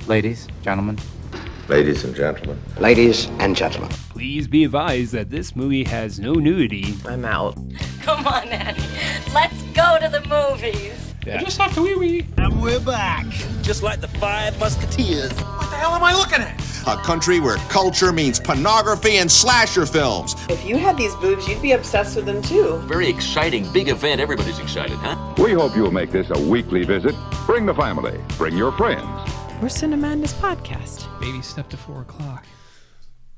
Ladies, gentlemen. Ladies and gentlemen. Ladies and gentlemen. Please be advised that this movie has no nudity. I'm out. Come on, Annie. Let's go to the movies. Yeah. I just have to wee-wee. And we're back. Just like the Five Musketeers. What the hell am I looking at? A country where culture means pornography and slasher films. If you had these boobs, you'd be obsessed with them too. Very exciting, big event. Everybody's excited, huh? We hope you'll make this a weekly visit. Bring the family. Bring your friends. We're Cinemadness podcast. Baby step to 4 o'clock.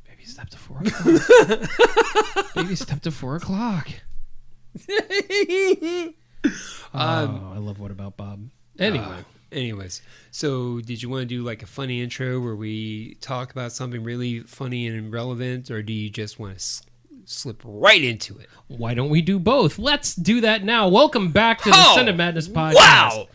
Baby step to 4 o'clock. Baby step to 4 o'clock. I love What About Bob. Anyways, so did you want to do like a funny intro where we talk about something really funny and relevant, or do you just want to slip right into it? Why don't we do both? Let's do that now. Welcome back to the Cinemadness podcast. Wow!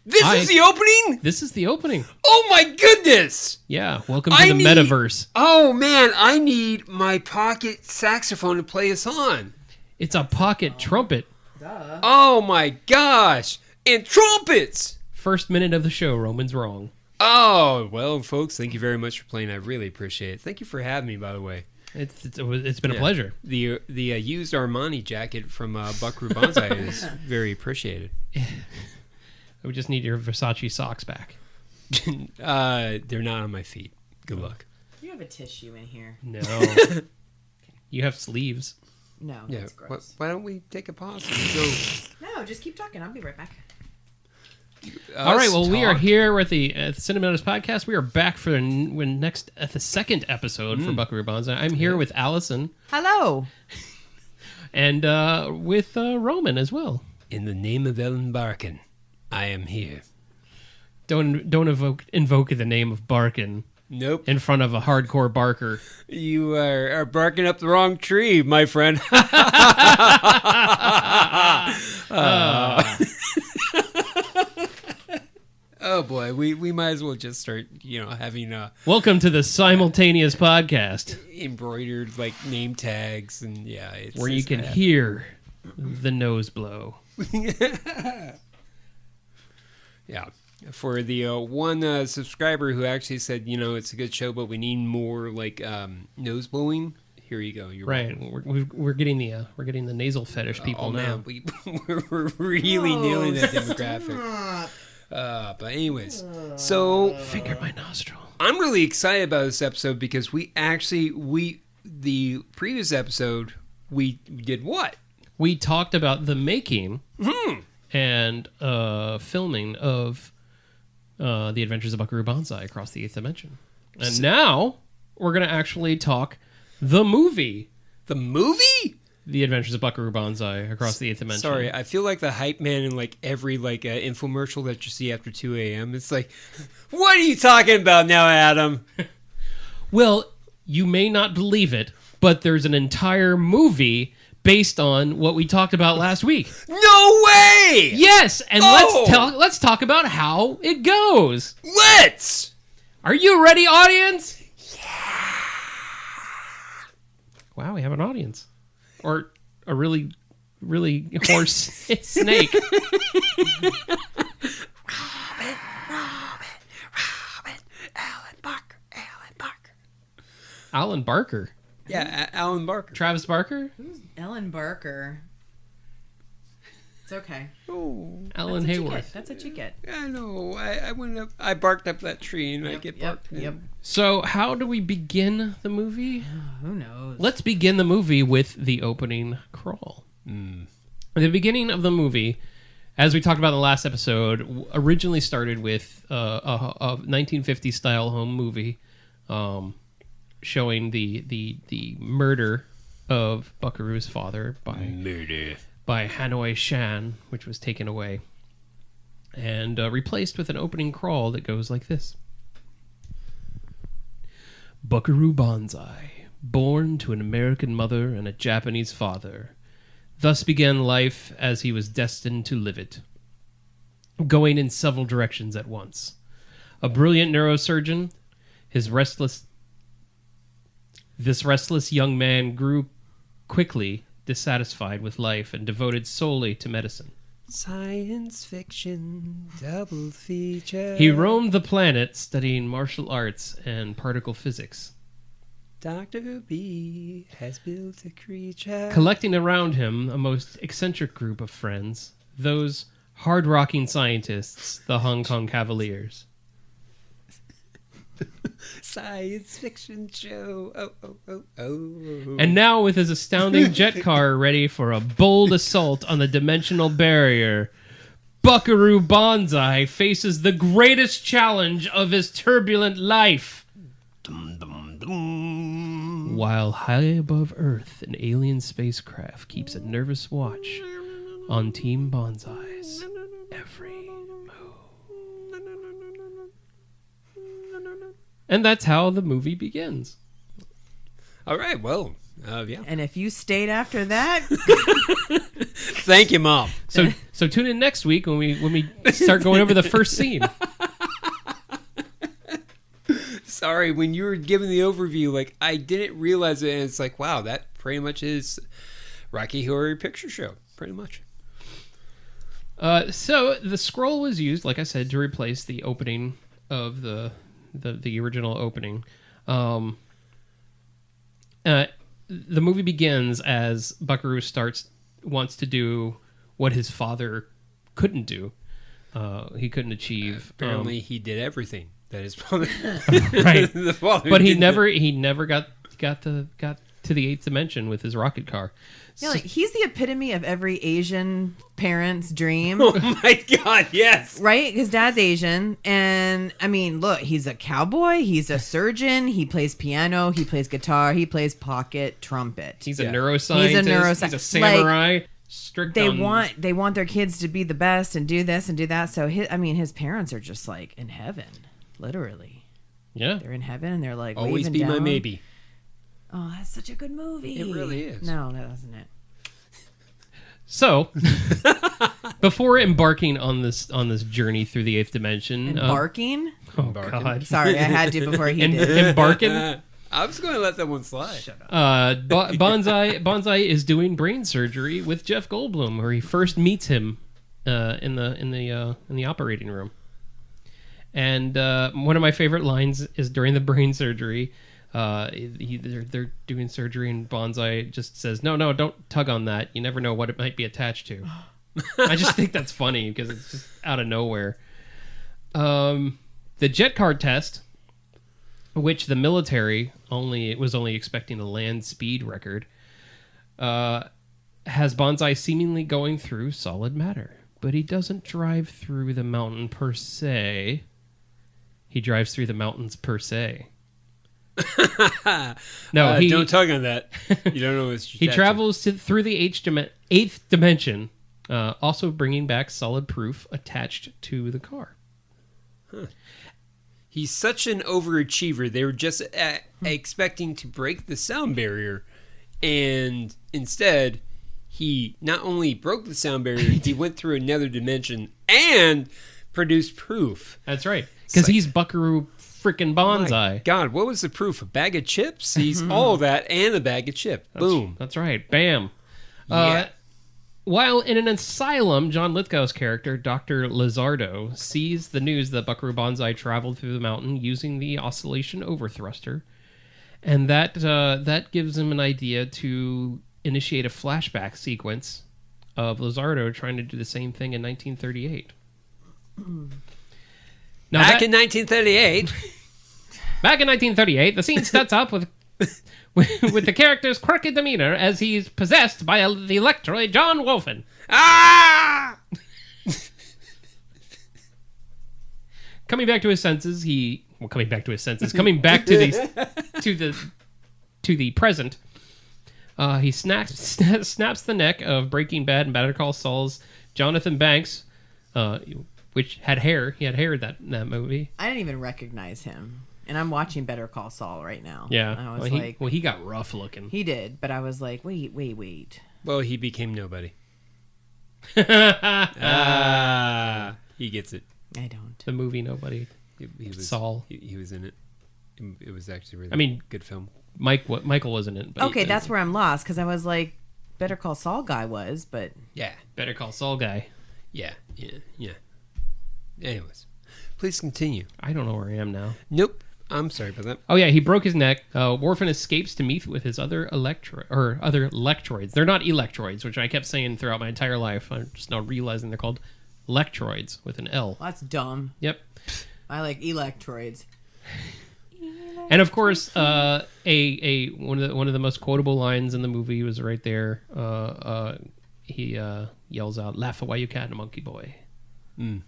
This is the opening? This is the opening. Oh my goodness! Yeah, welcome to the metaverse. Oh man, I need my pocket saxophone to play us on. It's a pocket trumpet. Duh. Oh my gosh! And trumpets! First minute of the show, Roman's wrong. Oh, well, folks, thank you very much for playing. I really appreciate it. Thank you for having me, by the way. It's been a pleasure. The used Armani jacket from Buckaroo Banzai is very appreciated. We just need your Versace socks back. They're not on my feet. Good luck. You have a tissue in here. No. You have sleeves. No, that's gross. Why don't we take a pause? No, just keep talking. I'll be right back. All right, well, we are here. We're at the Cinemadness podcast. We are back for the second episode for Buckaroo Banzai. I'm here with Allison. Hello. And with Roman as well. In the name of Ellen Barkin, I am here. Don't invoke the name of Barkin. Nope. In front of a hardcore barker. You are barking up the wrong tree, my friend. Oh boy, we might as well just start, having Welcome to the simultaneous podcast. Embroidered like name tags and it's where you can hear the nose blow. Yeah. For the one subscriber who actually said, it's a good show, but we need more like nose blowing. Here you go. You're right. We're getting the nasal fetish people now. Man, we're really nailing that demographic. But anyways, so finger my nostril. I'm really excited about this episode because the previous episode we did what? We talked about the making and filming of The Adventures of Buckaroo Banzai Across the Eighth Dimension. And now we're going to actually talk the movie. The movie? The Adventures of Buckaroo Banzai Across the Eighth Dimension. Sorry, I feel like the hype man in like every infomercial that you see after 2 a.m. It's like, what are you talking about now, Adam? Well, you may not believe it, but there's an entire movie based on what we talked about last week. No way! Yes, and let's talk about how it goes. Let's! Are you ready, audience? Yeah. Wow, we have an audience. Or a really, really hoarse snake. Robin, Alan Barker. Yeah, Alan Barker. Travis Barker? Who's Ellen Barker? It's okay. Oh, Alan Hayworth. That's what you get. I know. I went up. I barked up that tree, and I get barked. Yep. So, how do we begin the movie? Who knows? Let's begin the movie with the opening crawl. The beginning of the movie, as we talked about in the last episode, originally started with a 1950s style home movie, showing the murder of Buckaroo's father by Hanoi Shan, which was taken away, and replaced with an opening crawl that goes like this. Buckaroo Banzai, born to an American mother and a Japanese father, thus began life as he was destined to live it, going in several directions at once. A brilliant neurosurgeon, this restless young man grew quickly dissatisfied with life and devoted solely to medicine. Science fiction double feature. He roamed the planet studying martial arts and particle physics. Dr. B has built a creature. Collecting around him a most eccentric group of friends, those hard-rocking scientists, the Hong Kong Cavaliers. Science fiction show. Oh. And now, with his astounding jet car ready for a bold assault on the dimensional barrier, Buckaroo Banzai faces the greatest challenge of his turbulent life. While high above Earth, an alien spacecraft keeps a nervous watch on Team Banzai's every move. And that's how the movie begins. All right, well, yeah. And if you stayed after that, Thank you, Mom. So tune in next week when we start going over the first scene. Sorry, when you were giving the overview, like, I didn't realize it, and it's like, wow, that pretty much is Rocky Horror Picture Show, pretty much. So the scroll was used, like I said, to replace the opening of the original opening. The movie begins as Buckaroo wants to do what his father couldn't do. He couldn't achieve. Apparently, he did everything that his father. Right, the father but he did. never got to the eighth dimension with his rocket car. you know, like, he's the epitome of every Asian parent's dream. Oh my God! Yes. Right? His dad's Asian. And I mean, look, he's a cowboy. He's a surgeon. He plays piano. He plays guitar. He plays pocket trumpet. He's a neuroscientist. He's a samurai. Like, strict. they want their kids to be the best and do this and do that. So his parents are just like in heaven, literally. Yeah. They're in heaven and they're like Always waving be down. my maybe. Oh, that's such a good movie. It really is. No, that wasn't it. So, before embarking on this journey through the eighth dimension, Embarking? oh God, Sorry, I had to before he did. embarking. I was going to let that one slide. Shut up. Banzai is doing brain surgery with Jeff Goldblum, where he first meets him in the operating room. And one of my favorite lines is during the brain surgery. They're doing surgery, and Banzai just says, "No, don't tug on that. You never know what it might be attached to." I just think that's funny because it's just out of nowhere. The jet car test, which the military was only expecting a land speed record, has Banzai seemingly going through solid matter, but he doesn't drive through the mountain per se. He drives through the mountains per se. No, don't tug on that. You don't know what's he travels through the eighth dimension, also bringing back solid proof attached to the car. Huh. He's such an overachiever. They were just expecting to break the sound barrier, and instead, he not only broke the sound barrier, he went through another dimension and produced proof. That's right, because he's Buckaroo freaking Banzai. My God, what was the proof? A bag of chips? He's all of that and a bag of chips. Boom. That's right. Bam. Yeah. While in an asylum, John Lithgow's character, Dr. Lizardo, sees the news that Buckaroo Banzai traveled through the mountain using the oscillation overthruster, and that gives him an idea to initiate a flashback sequence of Lizardo trying to do the same thing in 1938. Now Back in 1938... Back in 1938, the scene starts up with the character's quirky demeanor as he's possessed by the electroid John Wolfen. Ah! Coming back to his senses, coming back to the present, he snaps the neck of Breaking Bad and Better Call Saul's Jonathan Banks, which had hair. He had hair in that movie. I didn't even recognize him. And I'm watching Better Call Saul right now. Yeah. I was he got rough looking. He did, but I was like, wait. Well, he became nobody. He gets it. I don't. The movie Nobody. He was Saul. He was in it. It was actually good film. Michael was in it. But okay, that's where I'm lost, because I was like, Better Call Saul guy was, but... Yeah. Better Call Saul guy. Yeah. Anyways, please continue. I don't know where I am now. Nope. I'm sorry about that. Oh yeah, he broke his neck. Worfen escapes to meet with his other electroids. They're not electroids, which I kept saying throughout my entire life. I'm just now realizing they're called electroids with an L. Well, that's dumb. Yep. I like electroids. And of course, one of the most quotable lines in the movie was right there. He yells out, "Laugh while you can, monkey boy." Mm.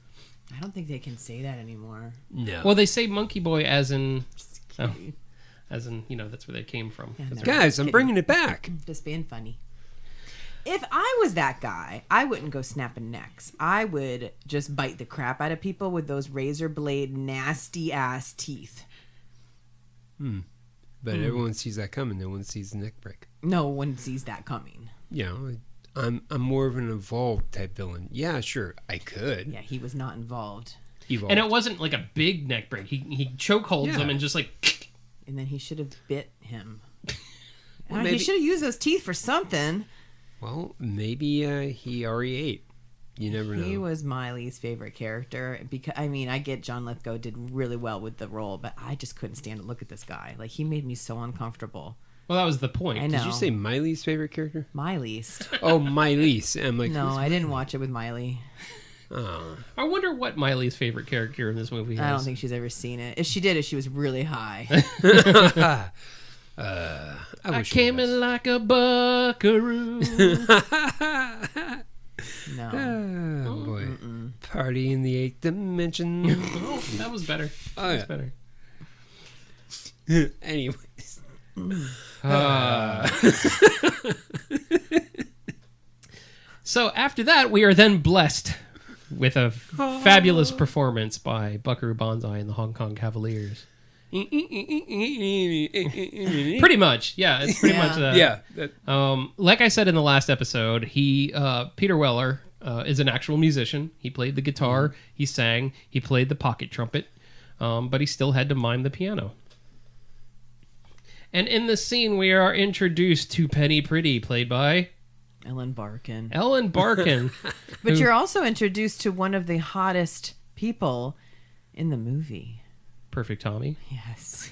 I don't think they can say that anymore. No. Well, they say monkey boy as in, Just kidding. that's where they came from. Yeah, no. Guys, I'm bringing it back. Just being funny. If I was that guy, I wouldn't go snapping necks. I would just bite the crap out of people with those razor blade, nasty ass teeth. But everyone sees that coming. No one sees the neck break. No one sees that coming. You know, I'm more of an evolved type villain. Yeah, sure, I could. Yeah, he was not involved. Evolved. And it wasn't like a big neck break. He chokeholds him and just like. And then he should have bit him. Well, He maybe- should have used those teeth for something. Well, maybe he already ate. You never know. He was Miley's favorite character because I get John Lithgow did really well with the role, but I just couldn't stand to look at this guy. Like he made me so uncomfortable. Well, that was the point. I know. Did you say Miley's favorite character? Miley's. Oh, Miley's. I'm like, No, who's I didn't watch it with Miley. Oh. I wonder what Miley's favorite character in this movie is. I don't think she's ever seen it. If she did, she was really high. I came in like a buckaroo. No. Oh, boy. Party in the 8th dimension. Oh, that was better. Oh, That's better. Anyways. So after that, we are then blessed with a fabulous performance by Buckaroo Banzai and the Hong Kong Cavaliers. Pretty much, yeah. It's pretty much that. Yeah. Like I said in the last episode, Peter Weller is an actual musician. He played the guitar, he sang, he played the pocket trumpet, but he still had to mime the piano. And in this scene, we are introduced to Penny Pretty, played by Ellen Barkin. Ellen Barkin. But you're also introduced to one of the hottest people in the movie. Perfect Tommy. Yes.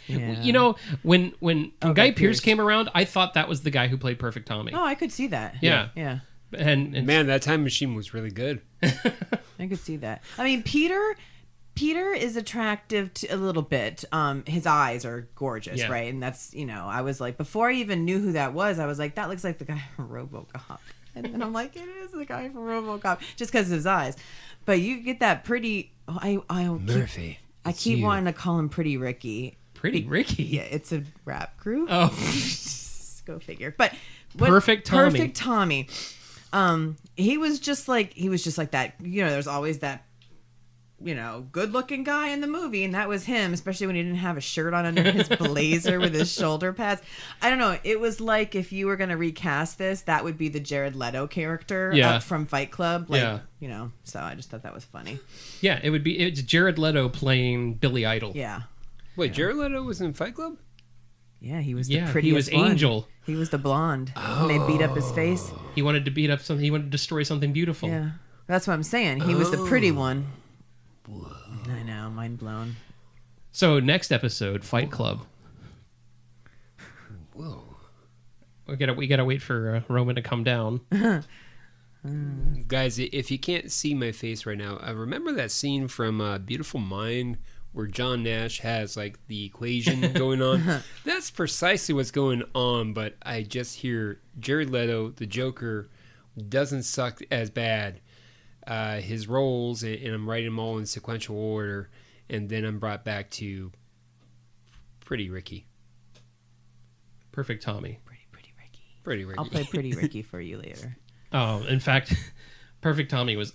Yeah. You know, when Guy Guy Pearce Pearce came around, I thought that was the guy who played Perfect Tommy. Oh, I could see that. Yeah. Yeah. And Man, that time machine was really good. I could see that. I mean, Peter is attractive to a little bit. His eyes are gorgeous, Yeah. right? And that's, I was like, before I even knew who that was, I was like, that looks like the guy from RoboCop. And then I'm like, it is the guy from RoboCop, just because of his eyes. But you get that pretty. Murphy. I keep wanting to call him Pretty Ricky. Pretty Ricky. Yeah, it's a rap group. Oh. Go figure. But Perfect Tommy. Perfect Tommy. He was just like that. There's always that, good-looking guy in the movie, and that was him, especially when he didn't have a shirt on under his blazer with his shoulder pads. I don't know. It was like if you were going to recast this, that would be the Jared Leto character from Fight Club. So I just thought that was funny. Yeah, it's Jared Leto playing Billy Idol. Yeah. Wait, Jared Leto was in Fight Club? Yeah, he was the Yeah, prettiest he was one. Angel. He was the blonde. And they beat up his face. He wanted to beat up something. He wanted to destroy something beautiful. Yeah. That's what I'm saying. He was the pretty one. I know, mind blown. So next episode, Fight Club. Whoa. We gotta wait for Roman to come down. Guys, if you can't see my face right now, I remember that scene from Beautiful Mind where John Nash has like the equation going on. That's precisely what's going on, but I just hear Jared Leto, the Joker, doesn't suck as bad. His roles, and I'm writing them all in sequential order, and then I'm brought back to Pretty Ricky. Perfect Tommy. Pretty Ricky. I'll play Pretty Ricky for you later. Oh, in fact, Perfect Tommy's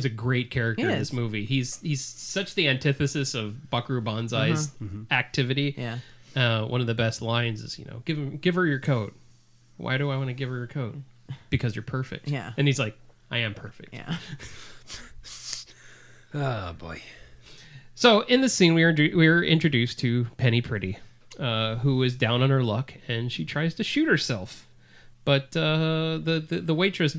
a great character in this movie. He's such the antithesis of Buckaroo Banzai's activity. Yeah. One of the best lines is, give her your coat. Why do I want to give her your coat? Because you're perfect. Yeah. And he's like, I am perfect. Yeah. Oh boy. So in the scene, we are introduced to Penny Pretty, who is down on her luck, and she tries to shoot herself, but the waitress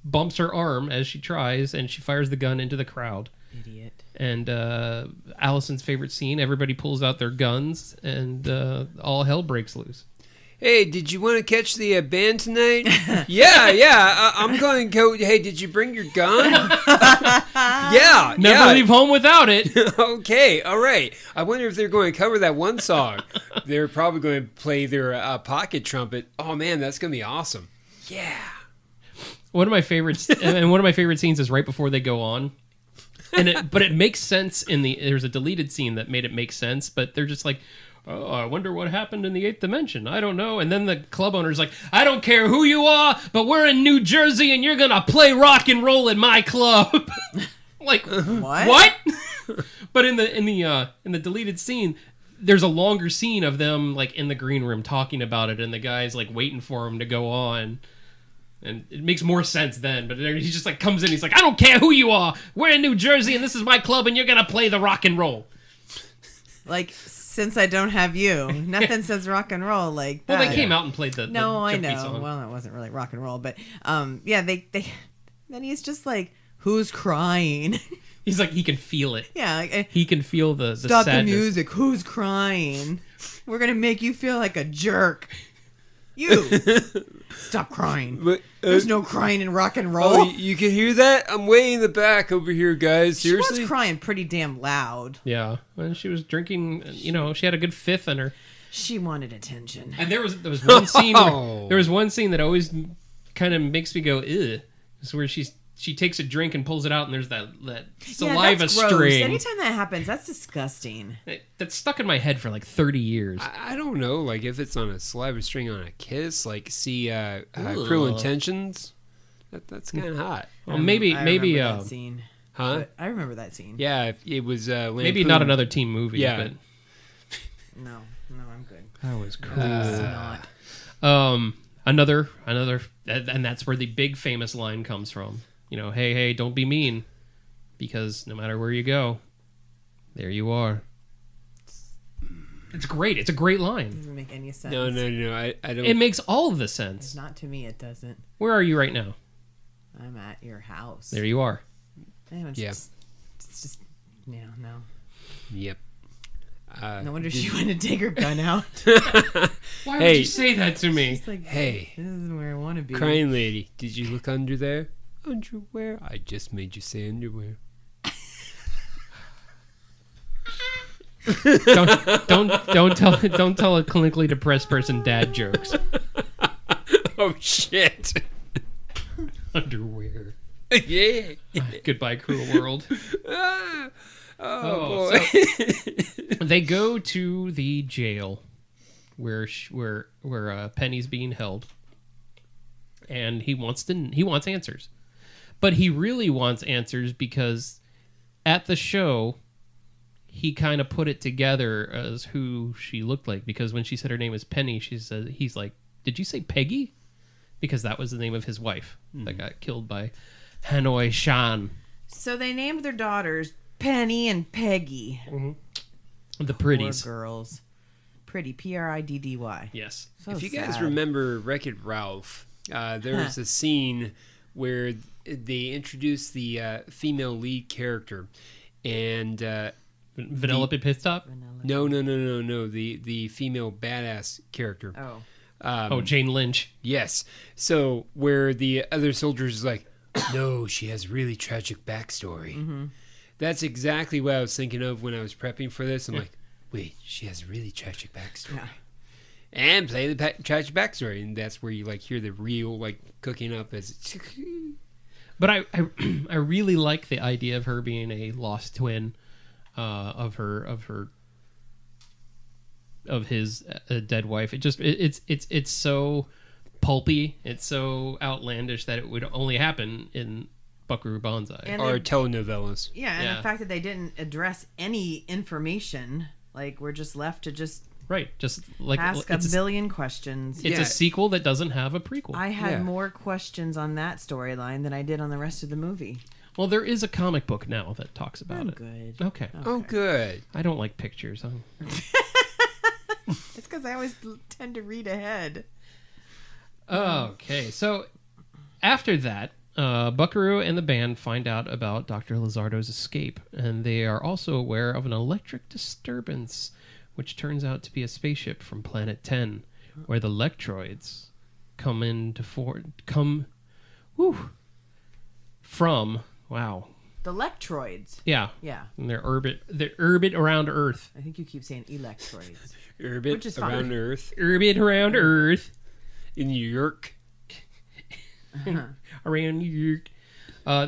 bumps her arm as she tries, and she fires the gun into the crowd. Idiot. And Allison's favorite scene, everybody pulls out their guns, and all hell breaks loose. Hey, did you want to catch the band tonight? yeah. I'm going to go. Hey, did you bring your gun? yeah. Never leave home without it. Okay, all right. I wonder if they're going to cover that one song. They're probably going to play their pocket trumpet. Oh, man, that's going to be awesome. Yeah. One of my favorites, and one of my favorite scenes is right before they go on. But it makes sense there's a deleted scene that made it make sense, but they're just like, oh, I wonder what happened in the 8th dimension. I don't know. And then the club owner's like, I don't care who you are, but we're in New Jersey and you're going to play rock and roll in my club. Like, what? But in the deleted scene, there's a longer scene of them like in the green room talking about it, and the guy's like waiting for him to go on. And it makes more sense then, but he just like comes in, he's like, I don't care who you are, we're in New Jersey and this is my club and you're gonna play the rock and roll. Like, since I don't have you, nothing says rock and roll like that. Well, they came out and played the I know. song. Well, it wasn't really rock and roll, but yeah, they then he's just like, who's crying? He's like, he can feel it. Yeah, like, he can feel the stop sadness. the music. Who's crying? We're gonna make you feel like a jerk. You stop crying. But, there's no crying in rock and roll. Oh, you can hear that? I'm way in the back over here, guys. Seriously? She was crying pretty damn loud. Yeah, and she was drinking. You know, she had a good fifth in her. She wanted attention. And there was one scene. There was one scene that always kind of makes me go, "Ugh." It's where she takes a drink and pulls it out, and there's that saliva that's gross. string. Anytime that happens, that's disgusting. That's stuck in my head for like 30 years. I don't know, like if it's on a saliva string on a kiss, like see Cruel Intentions. That's kind of hot. Well, maybe that scene. Huh? But I remember that scene. Yeah, it was maybe not another teen movie. Yeah. But No, I'm good. that was cool. It's not. Another, and that's where the big famous line comes from. You know, hey, don't be mean, because no matter where you go, there you are. It's great. It's a great line. It doesn't make any sense. No. I don't. It makes all of the sense. Not to me, it doesn't. Where are you right now? I'm at your house. There you are. It's Yeah. just no. Yep. No wonder she wanted to take her gun out. Why would you say that to me? She's like, Hey, this isn't where I want to be. crying lady, did you look under there? Underwear? I just made you say underwear. don't tell a clinically depressed person dad jokes. Oh shit. Underwear. Yeah. Goodbye, cruel world. Oh boy. So they go to the jail where Penny's being held, and he wants answers, but he really wants answers because at the show he kind of put it together as who she looked like, because when she said her name was Penny, he's like, did you say Peggy? Because that was the name of his wife that got killed by Hanoi Shan. So they named their daughters Penny and Peggy. The pretties. Poor girls. Pretty. Priddy. Yes. So if you guys sad. remember Wreck-It Ralph, there was a scene where they introduced the female lead character, and Vanellope Pitstop? No. The female badass character. Jane Lynch. Yes. So where the other soldiers is like, no, she has really tragic backstory. Mm-hmm. That's exactly what I was thinking of when I was prepping for this. I'm like, wait, she has really tragic backstory. Yeah. And play the tragic backstory, and that's where you like hear the real like cooking up as. But I really like the idea of her being a lost twin of his dead wife. It's so pulpy, it's so outlandish that it would only happen in Buckaroo Banzai or telenovelas. Yeah, and the fact that they didn't address any information, like we're just left to just like ask a billion questions. It's a sequel that doesn't have a prequel. I had more questions on that storyline than I did on the rest of the movie. Well, there is a comic book now that talks about it. Good. Okay. Oh, good. I don't like pictures. It's because I always tend to read ahead. Okay, so after that, Buckaroo and the band find out about Dr. Lizardo's escape, and they are also aware of an electric disturbance, which turns out to be a spaceship from Planet 10, where the Lectroids from. Wow. The Lectroids. Yeah. Yeah. And they're orbit around Earth. I think you keep saying electroids. Orbit Which is around fine. Earth. Orbit around Earth. In New York. Around New York.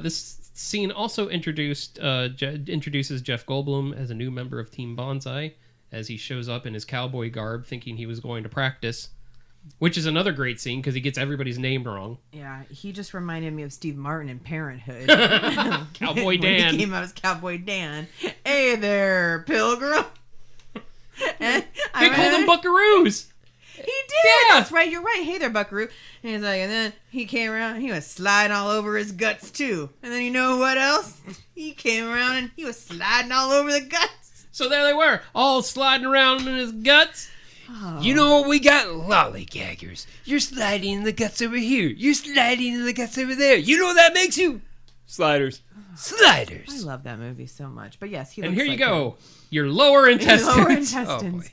This scene also introduces Jeff Goldblum as a new member of Team Banzai, as he shows up in his cowboy garb thinking he was going to practice, which is another great scene because he gets everybody's name wrong. Yeah, he just reminded me of Steve Martin in Parenthood. Cowboy When Dan. he came out as Cowboy Dan. Hey there, Pilgrim. And They called them Buckaroos! He did. Yeah. That's right. You're right. Hey there, Buckaroo. And he's like, and then he came around. And he was sliding all over his guts too. And then you know what else? He came around and he was sliding all over the guts. So there they were, all sliding around in his guts. You know what we got? Lollygaggers. You're sliding in the guts over here. You're sliding in the guts over there. You know what that makes you? Sliders. Sliders. I love that movie so much. But yes, he. And looks here you like go, your lower him. intestines. Lower Oh, intestines. boy.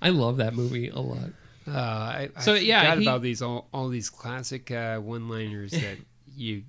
I love that movie a lot. I So, yeah, forgot he- about these all these classic one-liners that you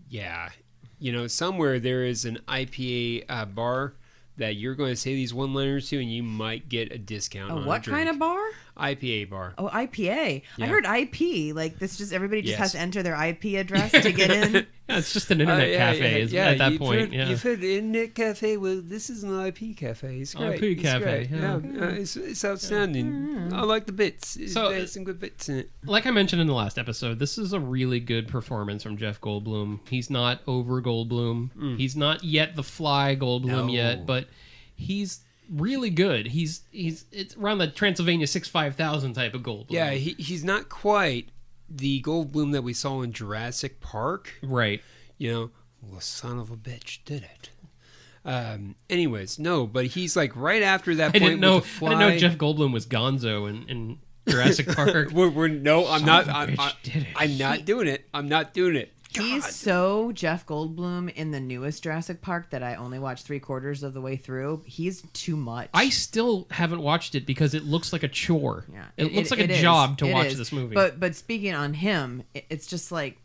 know, somewhere there is an IPA bar that you're going to say these one-liners to, and you might get a discount. on What a drink. kind of bar? IPA bar? Oh, IPA. Yeah. I heard IP. Like this, just everybody just Yes. has to enter their IP address to get in. Yeah, it's just an internet cafe at that point. You've heard internet cafe. Well, this is an IP cafe. It's great. IP It's cafe, great. yeah. It's outstanding. I like the bits. There's some good bits in it. Like I mentioned in the last episode, this is a really good performance from Jeff Goldblum. He's not over Goldblum. He's not yet the fly Goldblum No. yet, but he's really good. It's around the Transylvania 65000 type of Goldblum. Yeah, he's not quite the Goldblum that we saw in Jurassic Park. Right. You know, well, son of a bitch did it. Anyways, no, but he's like right after that I point. didn't know with the fly. Jeff Goldblum was Gonzo in Jurassic Park. No, I'm not. Son of a bitch did it. I'm not doing it. I'm not doing it. He's God. so Jeff Goldblum in the newest Jurassic Park that I only watched 3/4 of the way through. He's too much. I still haven't watched it because it looks like a chore. Yeah, It looks like a is. job to It watch is. this movie. But speaking on him, it's just like,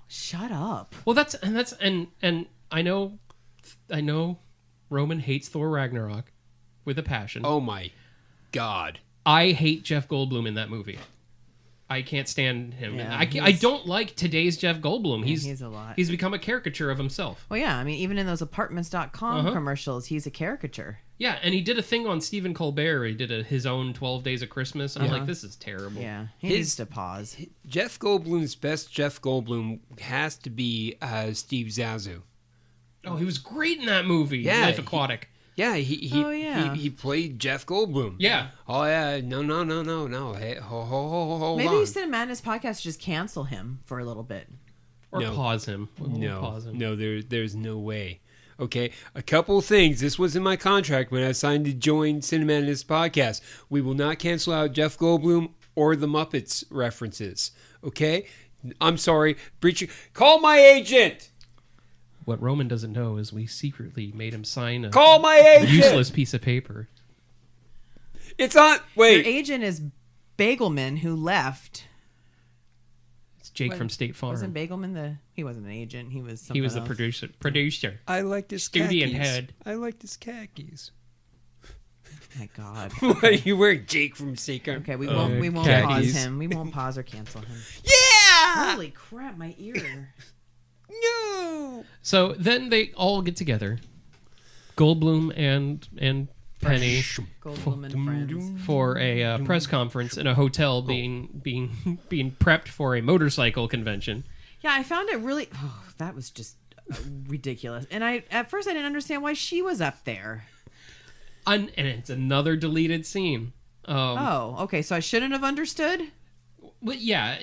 shut up. Well, that's I know Roman hates Thor Ragnarok with a passion. Oh my God. I hate Jeff Goldblum in that movie. I can't stand him. Yeah, I don't like today's Jeff Goldblum. he's a lot. He's become a caricature of himself. Well, yeah, I mean, even in those apartments.com commercials, he's a caricature. Yeah, and he did a thing on Stephen Colbert. He did his own 12 Days of Christmas. I'm like, this is terrible. Yeah, he His- needs to pause. Jeff Goldblum's best Jeff Goldblum has to be Steve Zissou. Oh, he was great in that movie. Yeah, Life Aquatic. Yeah, he Oh, yeah. he played Jeff Goldblum. Yeah. Oh yeah, no. Hey, hold Maybe on. Cinemadness podcast just cancel him for a little bit. Or No. pause him. We'll pause him. No, there's no way. Okay, a couple of things. This was in my contract when I signed to join Cinemadness podcast. We will not cancel out Jeff Goldblum or the Muppets references. Okay, I'm sorry. Breach. Call my agent. What Roman doesn't know is we secretly made him sign a Call my agent. useless piece of paper. It's on. Your Wait. agent is Bagelman, who left. It's Jake from State Farm. Wasn't Bagelman he wasn't an agent. He was something He was the else. producer. I like this Studio khakis. head. I like this khakis. My God. What are you wearing, Jake from State Farm? Okay, we won't khakis. pause him. We won't pause or cancel him. Yeah. Holy crap, my ear. No. So then they all get together, Goldblum and Penny, Goldblum and friends. for a press conference in a hotel, being prepped for a motorcycle convention. Yeah, I found it really. Oh, that was just ridiculous. And at first I didn't understand why she was up there. And it's another deleted scene. Okay, so I shouldn't have understood. But yeah,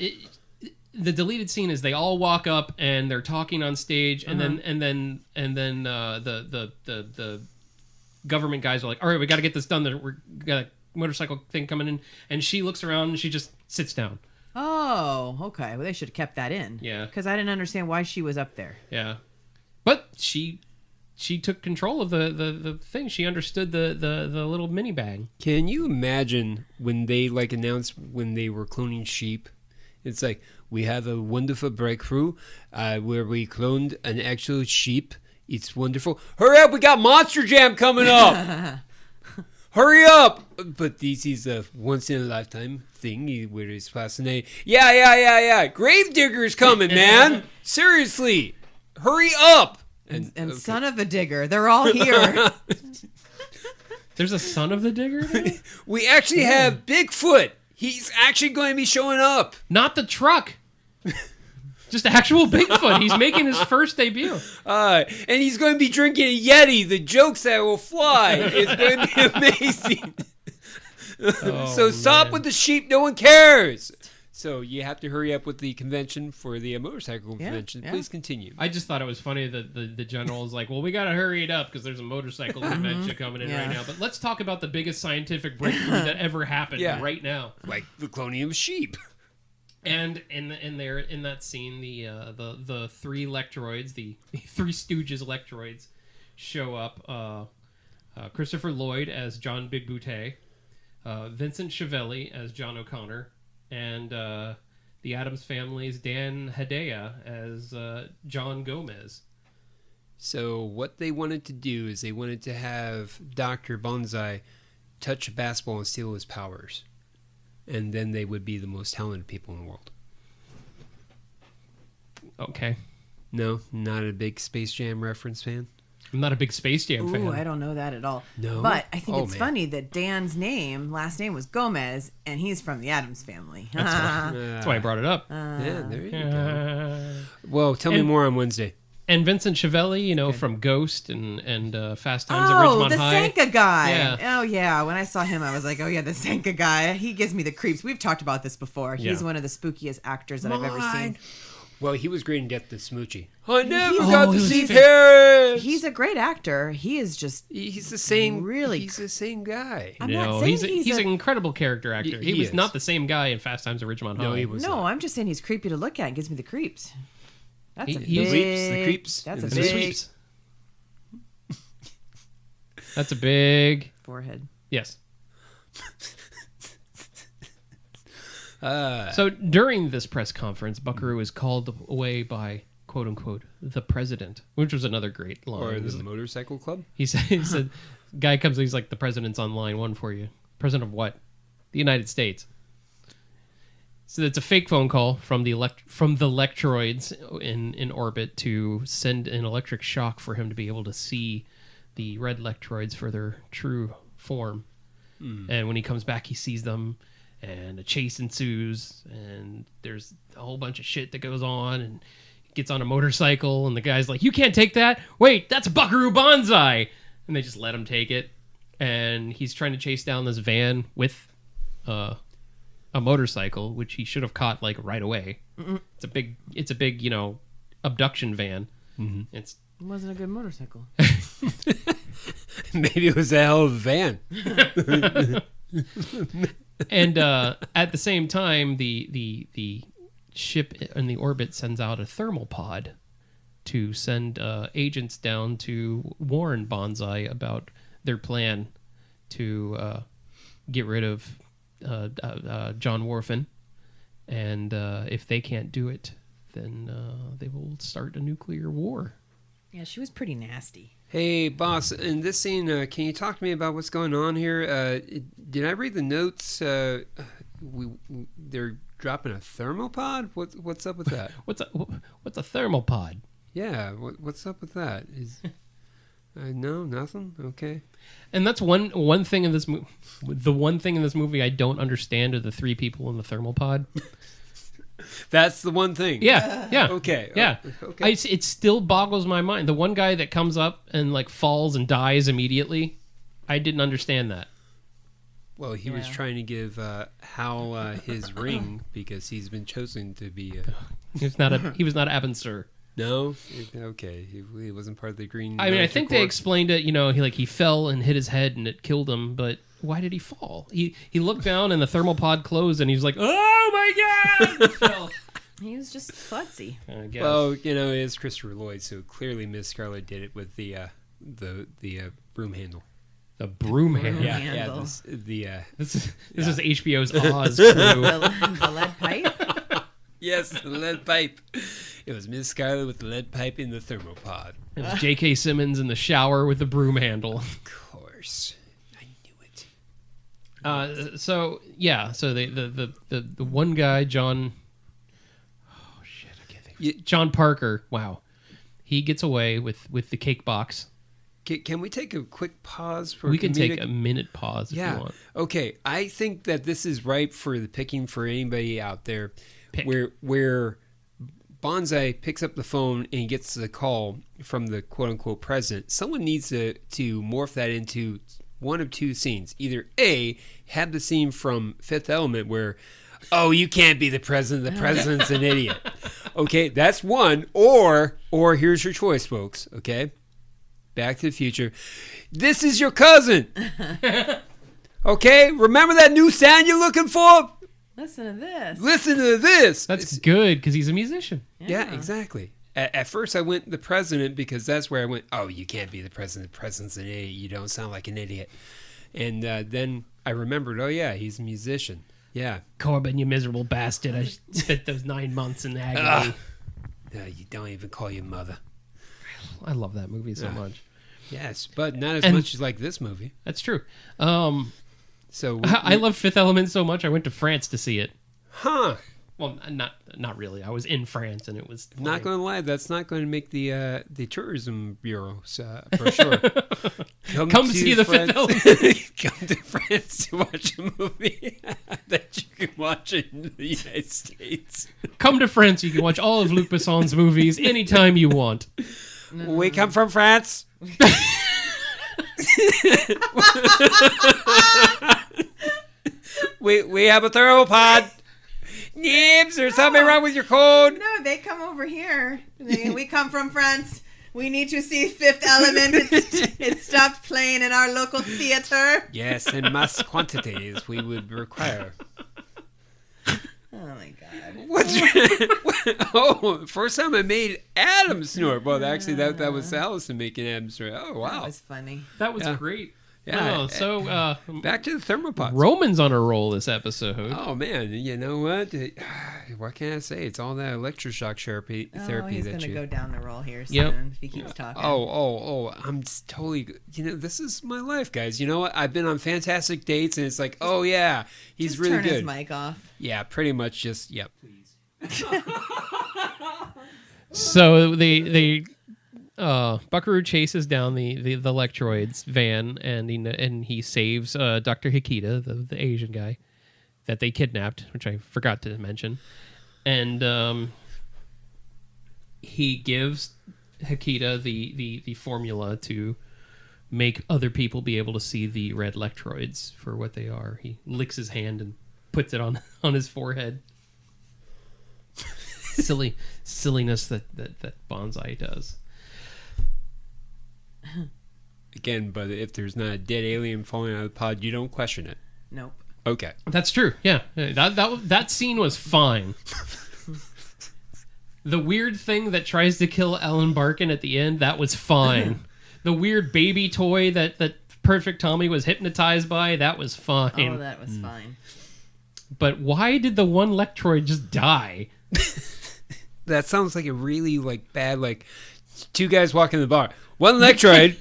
the deleted scene is they all walk up and they're talking on stage, and then the government guys are like, all right, we got to get this done. We got a motorcycle thing coming in, and she looks around and she just sits down. Oh, okay. Well, they should have kept that in. Yeah. Because I didn't understand why she was up there. Yeah. But she took control of the thing. She understood the little mini bag. Can you imagine when they announced when they were cloning sheep? It's like, we have a wonderful breakthrough where we cloned an actual sheep. It's wonderful. Hurry up, we got Monster Jam coming up. Hurry up! But this is a once in a lifetime thing where it's fascinating. Yeah. Gravedigger's coming, man. Seriously. Hurry up! And okay. Son of a digger. They're all here. There's a son of the digger now? We actually have Bigfoot. He's actually going to be showing up. Not the truck. Just actual Bigfoot. He's making his first debut. And he's going to be drinking a Yeti. The jokes that will fly. It's going to be amazing. So stop with the sheep. No one cares. So you have to hurry up with the convention for the motorcycle convention. Yeah. Please continue. I just thought it was funny that the general is like, well, we got to hurry it up because there's a motorcycle convention coming in right now. But let's talk about the biggest scientific breakthrough that ever happened right now. Like the cloning of sheep. And in that scene, the three Lectroids, the Three Stooges Lectroids, show up. Christopher Lloyd as John Big Boutte, Vincent Chiavelli as John O'Connor, and the Addams Family's Dan Hedaya as John Gomez. So what they wanted to do is they wanted to have Dr. Banzai touch a basketball and steal his powers. And then they would be the most talented people in the world. Okay. No, not a big Space Jam reference fan? I'm not a big Space Jam fan. Ooh, I don't know that at all. No? But I think it's funny that Dan's last name was Gomez, and he's from the Addams Family. That's why I brought it up. Yeah, there you go. Well, tell me more on Wednesday. And Vincent Chiavelli, from Ghost and Fast Times at Ridgemont the High. Sanka guy. Yeah. Oh, yeah. When I saw him, I was like, oh, yeah, the Sanka guy. He gives me the creeps. We've talked about this before. He's one of the spookiest actors that I've ever seen. Well, he was great in Get the Smoochie. I never He's- got to see Paris. He's a great actor. He is just He's the same. really. He's the same guy. I'm not saying he's an incredible character actor. He was is. not the same guy in Fast Times at Ridgemont High. No, he was. No, I'm just saying he's creepy to look at and gives me the creeps. That's He a big... leaps the creeps That's and a the big... Sweeps. That's a big... Forehead. Yes. So during this press conference, Buckaroo is called away by, quote unquote, the president, which was another great line. Or the motorcycle club? He said, guy comes, he's like, the president's on line one for you. President of what? The United States. So it's a fake phone call from the Lectroids in orbit to send an electric shock for him to be able to see the red Lectroids for their true form. And when he comes back, he sees them, and a chase ensues, and there's a whole bunch of shit that goes on, and he gets on a motorcycle, and the guy's like, you can't take that. Wait, that's Buckaroo Banzai. And they just let him take it. And he's trying to chase down this van with a motorcycle, which he should have caught like right away. It's a big, abduction van. It wasn't a good motorcycle. Maybe it was a hell of a van. And at the same time, the ship in the orbit sends out a thermal pod to send agents down to warn Banzai about their plan to get rid of John Worfen. And if they can't do it, then they will start a nuclear war. Yeah, she was pretty nasty. Hey, boss, in this scene, can you talk to me about what's going on here? Did I read the notes? They're dropping a thermopod? What's up with that? What's a thermal pod? Yeah, what's up with that? No, nothing? Okay. And that's one thing in this movie. The one thing in this movie I don't understand are the three people in the thermal pod. That's the one thing. Yeah. Okay. Yeah. Okay. It still boggles my mind. The one guy that comes up and like falls and dies immediately, I didn't understand that. Well, he was trying to give Hal his ring because he's been chosen to be. He was not Abin Sur. No. Okay. He wasn't part of the Green. I mean, I think they explained it. He fell and hit his head and it killed him. But why did he fall? He looked down and the thermal pod closed, and he was like, "Oh my god!" He fell. He was just klutzy. I guess. Well, it is Christopher Lloyd, so clearly Miss Scarlet did it with the broom handle. The broom handle. Yeah. Yeah, Handle. This is HBO's Oz crew. The lead pipe. Yes, the lead pipe. It was Miss Scarlet with the lead pipe in the thermopod. It was J.K. Simmons in the shower with the broom handle. Of course, I knew it. So the one guy, John. Oh shit! I can't think. John Parker. Wow, he gets away with the cake box. Can we take a quick pause for? We can take a minute pause if you want. Okay, I think that this is ripe for the picking for anybody out there, Pick. where Banzai picks up the phone and he gets the call from the quote unquote president. Someone needs to morph that into one of two scenes. Either A, have the scene from Fifth Element where, oh, you can't be the president. The president's an idiot. Okay, that's one. Or here's your choice, folks. Okay. Back to the Future. This is your cousin. Okay? Remember that new sound you're looking for? Listen to this. Listen to this. That's good because he's a musician. Yeah, exactly. At first I went the president because that's where I went, oh, you can't be the president. The president's an idiot. You don't sound like an idiot. And then I remembered, oh, yeah, he's a musician. Yeah. Corbin, you miserable bastard. I spent those 9 months in agony. You don't even call your mother. I love that movie so much. Yes, but not as much as like this movie. That's true. So I love Fifth Element so much. I went to France to see it. Huh. Well, not really. I was in France, and it was Not going to lie, that's not going to make the tourism bureau for sure. Come see the France. Fifth Element. Come to France to watch a movie that you can watch in the United States. Come to France. You can watch all of Luc Besson's movies anytime you want. We come from France. we have a thermopod. Nibs, there's something wrong with your code. No, they come over here. We come from France. We need to see Fifth Element. It stopped playing in our local theater. Yes, in mass quantities we would require. Oh my god. Oh, first time I made Adam snort. Well, actually, that was Allison making Adam snort. Oh, wow. That was funny. That was great. Yeah. Oh, so back to the thermopods. Roman's on a roll this episode. Oh, man. You know what? What can I say? It's all that electroshock therapy He's that going to you... go down the roll here soon if he keeps talking. Oh, I'm just totally... this is my life, guys. You know what? I've been on fantastic dates, and it's like, oh, yeah, he's just really turn good. his mic off. Yeah, pretty much just, yep. So the Buckaroo chases down the Electroids van, and he saves Dr. Hikita, the Asian guy that they kidnapped, which I forgot to mention. And he gives Hikita the formula to make other people be able to see the red Electroids for what they are. He licks his hand and puts it on his forehead. Silliness that Banzai does. Again, but if there's not a dead alien falling out of the pod, you don't question it. Nope. Okay. That's true. Yeah, that scene was fine. The weird thing that tries to kill Alan Barkin at the end, that was fine. The weird baby toy that Perfect Tommy was hypnotized by, that was fine. Oh, that was fine. But why did the one Lectroid just die? That sounds like a really bad two guys walking in the bar. One Electroid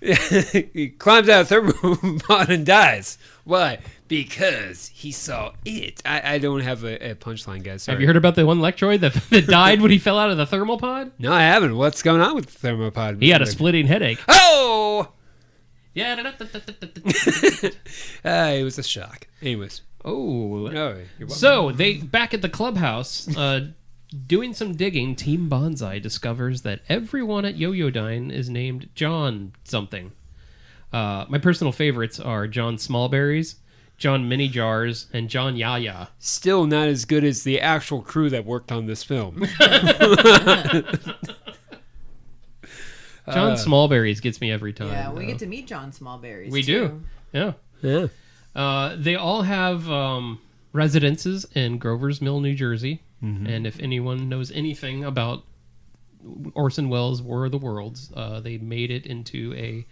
he climbs out of the thermopod and dies. Why? Because he saw it. I don't have a punchline, guys. Sorry. Have you heard about the one Lectroid that died when he fell out of the thermal pod? No, I haven't. What's going on with the thermopod? He had a splitting headache. Oh! Yeah. It was a shock. Anyways. Oh. You're welcome. So, back at the clubhouse, doing some digging, Team Banzai discovers that everyone at Yo-Yo-Dine is named John something. My personal favorites are John Smallberries, John Mini Jars, and John Yaya. Still not as good as the actual crew that worked on this film. John Smallberries gets me every time. Yeah, we though. get to meet John Smallberries. We too. do. Yeah. They all have residences in Grover's Mill, New Jersey. Mm-hmm. And if anyone knows anything about Orson Welles' War of the Worlds, they made it into a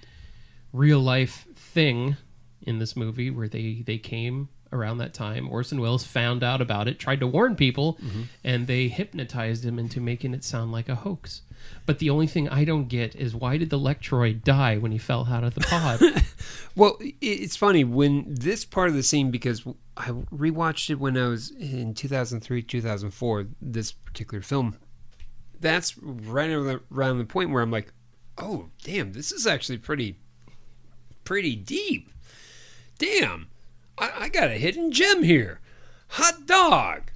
real-life thing in this movie where they came around that time. Orson Welles found out about it, tried to warn people, and they hypnotized him into making it sound like a hoax. But the only thing I don't get is why did the Lectroid die when he fell out of the pod? Well, it's funny when this part of the scene, because I rewatched it when I was in 2003, 2004, this particular film. That's right around the point where I'm like, oh, damn, this is actually pretty deep. Damn, I got a hidden gem here. Hot dog.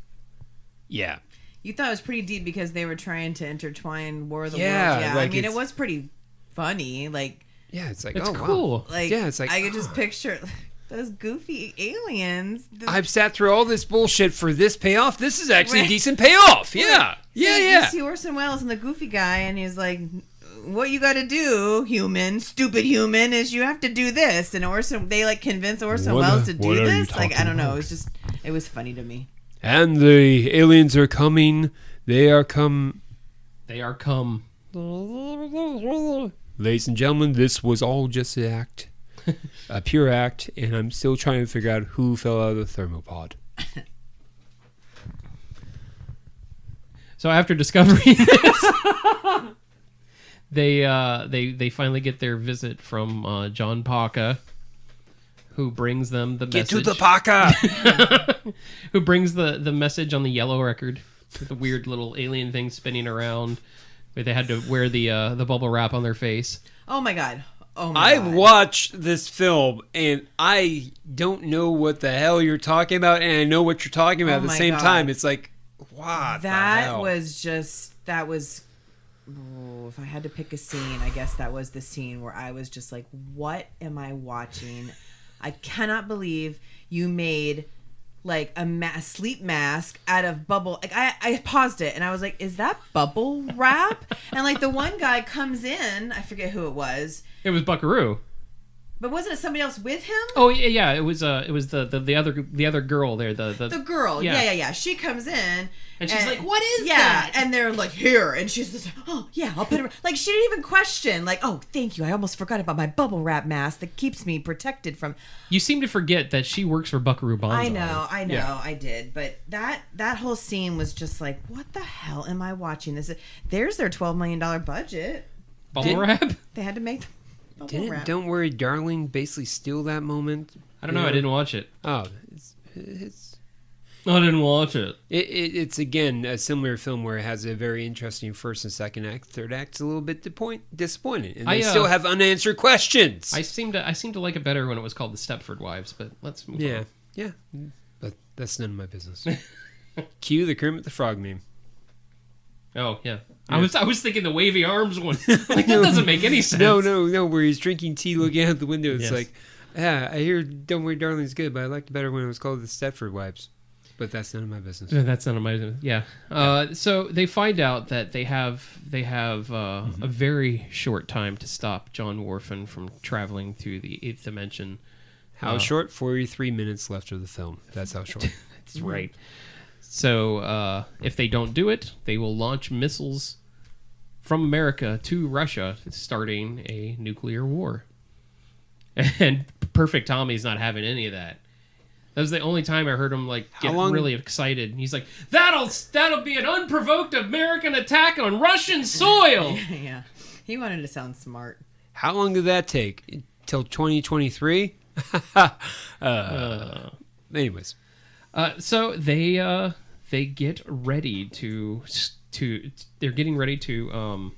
Yeah. You thought it was pretty deep because they were trying to intertwine War of the Worlds. Yeah, like I mean, it was pretty funny. Like, yeah, it's like, it's oh, cool. Wow. Like, yeah, it's like, I could just picture those goofy aliens. I've sat through all this bullshit for this payoff. This is actually a decent payoff. Yeah. You see Orson Welles and the goofy guy, and he's like, what you got to do, stupid human, is you have to do this. And they like convince Orson Welles to do this. Like, I don't know. It was funny to me. And the aliens are coming. They are come. Ladies and gentlemen, this was all just an act. A pure act. And I'm still trying to figure out who fell out of the thermopod. So after discovering this, they finally get their visit from John Paca, who brings them the message. Get to the Paca! Who brings the message on the yellow record with the weird little alien thing spinning around, where they had to wear the bubble wrap on their face. Oh my god! I watched this film and I don't know what the hell you're talking about, and I know what you're talking about at the same time. It's like, what the hell? If I had to pick a scene, I guess that was the scene where I was just like, what am I watching? I cannot believe you made like a sleep mask out of bubble. Like I paused it and I was like, is that bubble wrap? And like the one guy comes in, I forget who it was. It was Buckaroo. But wasn't it somebody else with him? Oh yeah, it was the other girl there. The girl, yeah. She comes in and she's like, "What is that?" And they're like, "Here," and she's just like, "Oh yeah, I'll put it." Like she didn't even question. Like, "Oh, thank you. I almost forgot about my bubble wrap mask that keeps me protected from." You seem to forget that she works for Buckaroo Banzai. I know, yeah. I did, but that whole scene was just like, "What the hell am I watching?" There's their $12 million budget. Bubble wrap. They had to make. Didn't Don't Worry Darling basically steal that moment? I don't know. I didn't watch it. Oh, I didn't watch it. It's again a similar film where it has a very interesting first and second act. Third act's a little bit disappointing, and they still have unanswered questions. I seem to like it better when it was called The Stepford Wives, but let's move on. Yeah, but that's none of my business. Cue the Kermit the Frog meme. Oh yeah. I was thinking the wavy arms one. Like that doesn't make any sense. No. Where he's drinking tea, looking out the window. It's like, yeah, I hear "Don't Worry, Darling's" good, but I liked it better when it was called The Stepford Wives. But that's none of my business. That's none of my business. Yeah. So they find out that they have a very short time to stop John Wharton from traveling through the 8th dimension. How short? 43 minutes left of the film. That's how short. That's right. So if they don't do it, they will launch missiles from America to Russia, starting a nuclear war. And Perfect Tommy's not having any of that. That was the only time I heard him get really excited. He's like, "That'll be an unprovoked American attack on Russian soil." Yeah, he wanted to sound smart. How long did that take? Till 2023? Anyways. So they get ready to they're getting ready to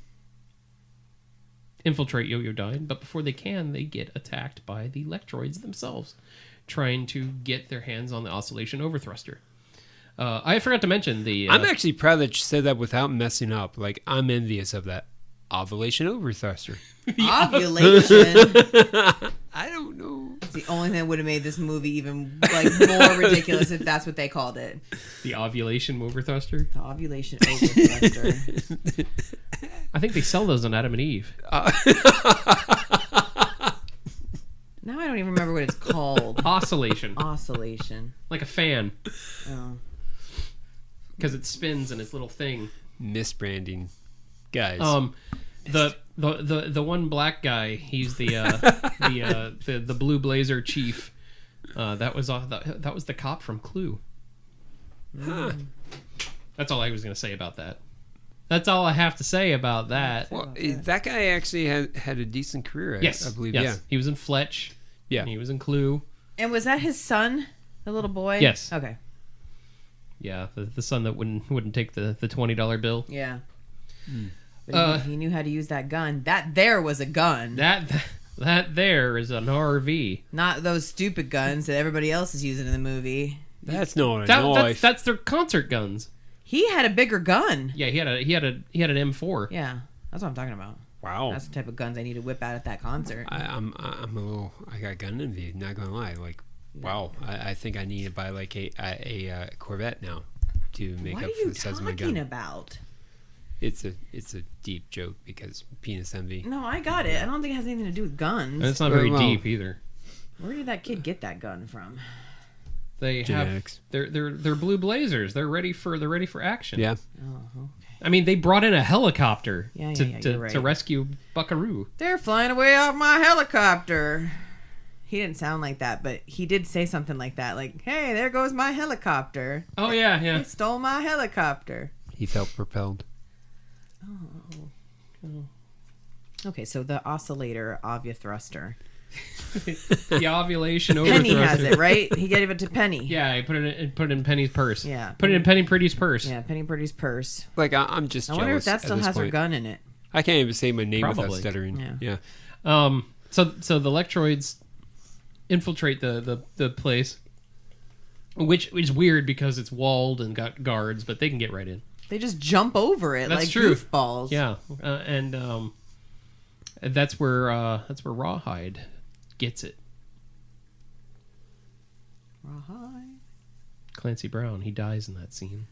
infiltrate Yo-Yo-Dine, but before they can, they get attacked by the Lectroids themselves, trying to get their hands on the oscillation overthruster. I forgot to mention I'm actually proud that you said that without messing up. Like, I'm envious of that. Ovulation overthruster. Ovulation? I don't know. It's the only thing that would have made this movie even more ridiculous if that's what they called it. The ovulation overthruster? The ovulation overthruster. I think they sell those on Adam and Eve. Now I don't even remember what it's called. Oscillation. Oscillation. Like a fan. Oh. Because it spins in its little thing. Misbranding, guys. The one black guy, he's the blue blazer chief. That was the cop from Clue. Huh. That's all I was going to say about that. That's all I have to say about that. Well, that guy actually had a decent career. Yes, I believe. yes. Yeah, He was in Fletch. yeah. And he was in Clue. And was that his son, the little boy? Yes. Okay. Yeah, the son that wouldn't take the $20 bill. Yeah. But he knew how to use that gun. That there was a gun. That there is an RV. Not those stupid guns that everybody else is using in the movie. That's not a knife. That's their concert guns. He had a bigger gun. Yeah, he had an M4. Yeah, that's what I'm talking about. Wow. That's the type of guns I need to whip out at that concert. I'm a little. I got gun envy. Not gonna lie. Like, wow. I think I need to buy like a Corvette now to make What up are for you the size of my talking gun. about? It's a deep joke because penis envy. No, I got it. I don't think it has anything to do with guns. And it's not very Well, deep either. Where did that kid get that gun from? They Genetics. have they're blue blazers. They're ready for action. Yeah. Oh, okay. I mean, they brought in a helicopter Yeah, you're right. to rescue Buckaroo. They're flying away off my helicopter. He didn't sound like that, but he did say something like that. Like, hey, there goes my helicopter. Oh yeah, They yeah. stole my helicopter. He felt propelled. Okay, so the oscillator thruster. The ovulation over. Penny has it, right? He gave it to Penny. Yeah, he put it in Penny's purse. Yeah. Put it in Penny Pretty's purse. Yeah, Penny Pretty's purse. Like I'm just. I wonder if jealous that still at this has her point. gun in it. I can't even say my name without Probably. stuttering. Yeah. Yeah. So the Electroids infiltrate the place, which is weird because it's walled and got guards, but they can get right in. They just jump over it That's like true. goofballs. Yeah, and that's where Rawhide gets it. Rawhide. Clancy Brown, he dies in that scene.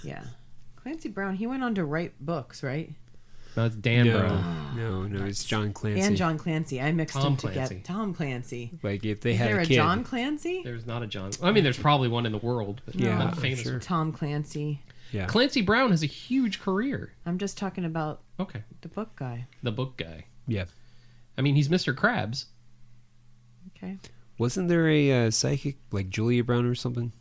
Yeah. Clancy Brown, he went on to write books, right? No, it's Dan no, Brown. no, it's John Clancy. And John Clancy. I mixed Tom them together. Clancy. Tom Clancy. Like if they Is had there a a kid. John Clancy? There's not a John. I mean, there's probably one in the world, but Yeah, not I'm famous. sure. Tom Clancy. Yeah. Clancy Brown has a huge career. I'm just talking about Okay, the book guy. the book guy. Yeah. I mean, he's Mr. Krabs. Okay. Wasn't there a psychic like Julia Brown or something?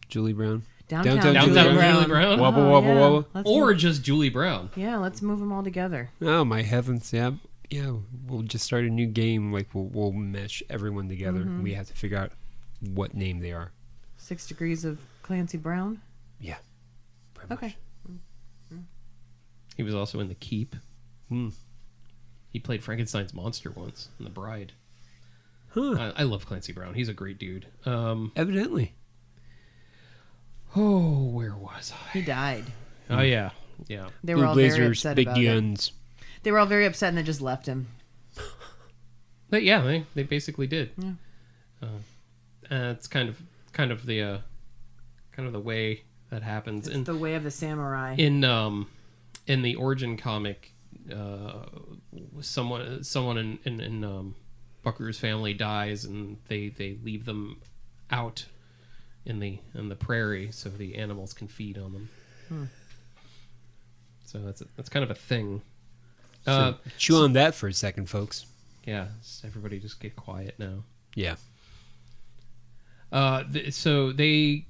Julie Brown. Downtown, Downtown Julie Julie Brown. Brown. Wubba Oh, wubba yeah. wubba. Let's Or move, just Julie Brown. yeah, let's move them all together. Oh my heavens! Yeah, yeah. We'll just start a new game. Like we'll mesh everyone together. Mm-hmm. We have to figure out what name they are. 6 Degrees of Clancy Brown. Yeah. Pretty much. Okay. He was also in The Keep. Hmm. He played Frankenstein's monster once in The Bride. Huh. I love Clancy Brown. He's a great dude. Evidently. Oh, where was I? He died. Oh, yeah. Yeah. They were Blue all very Blazers, upset big about it. guns. They were all very upset and they just left him. But yeah, they basically did. Yeah. It's kind of the way that happens. It's the way of the samurai. In the origin comic, someone in Buckaroo's family dies, and they leave them out in the prairie so the animals can feed on them. So that's kind of a thing. So chew on that for a second, folks. Yeah, everybody just get quiet now. Yeah. So they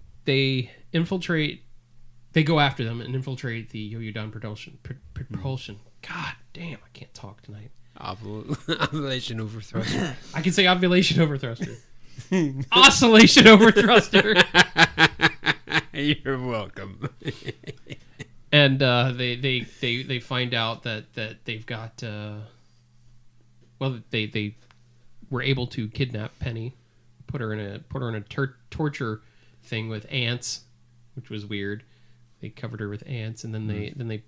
infiltrate. They go after them and infiltrate the Yo-Yo-Dan propulsion. God damn, I can't talk tonight. Ovulation over thruster. I can say ovulation over thruster. Oscillation over thruster. You're welcome. And they find out that they've got they were able to kidnap Penny, put her in a torture thing with ants, which was weird. They covered her with ants, and then they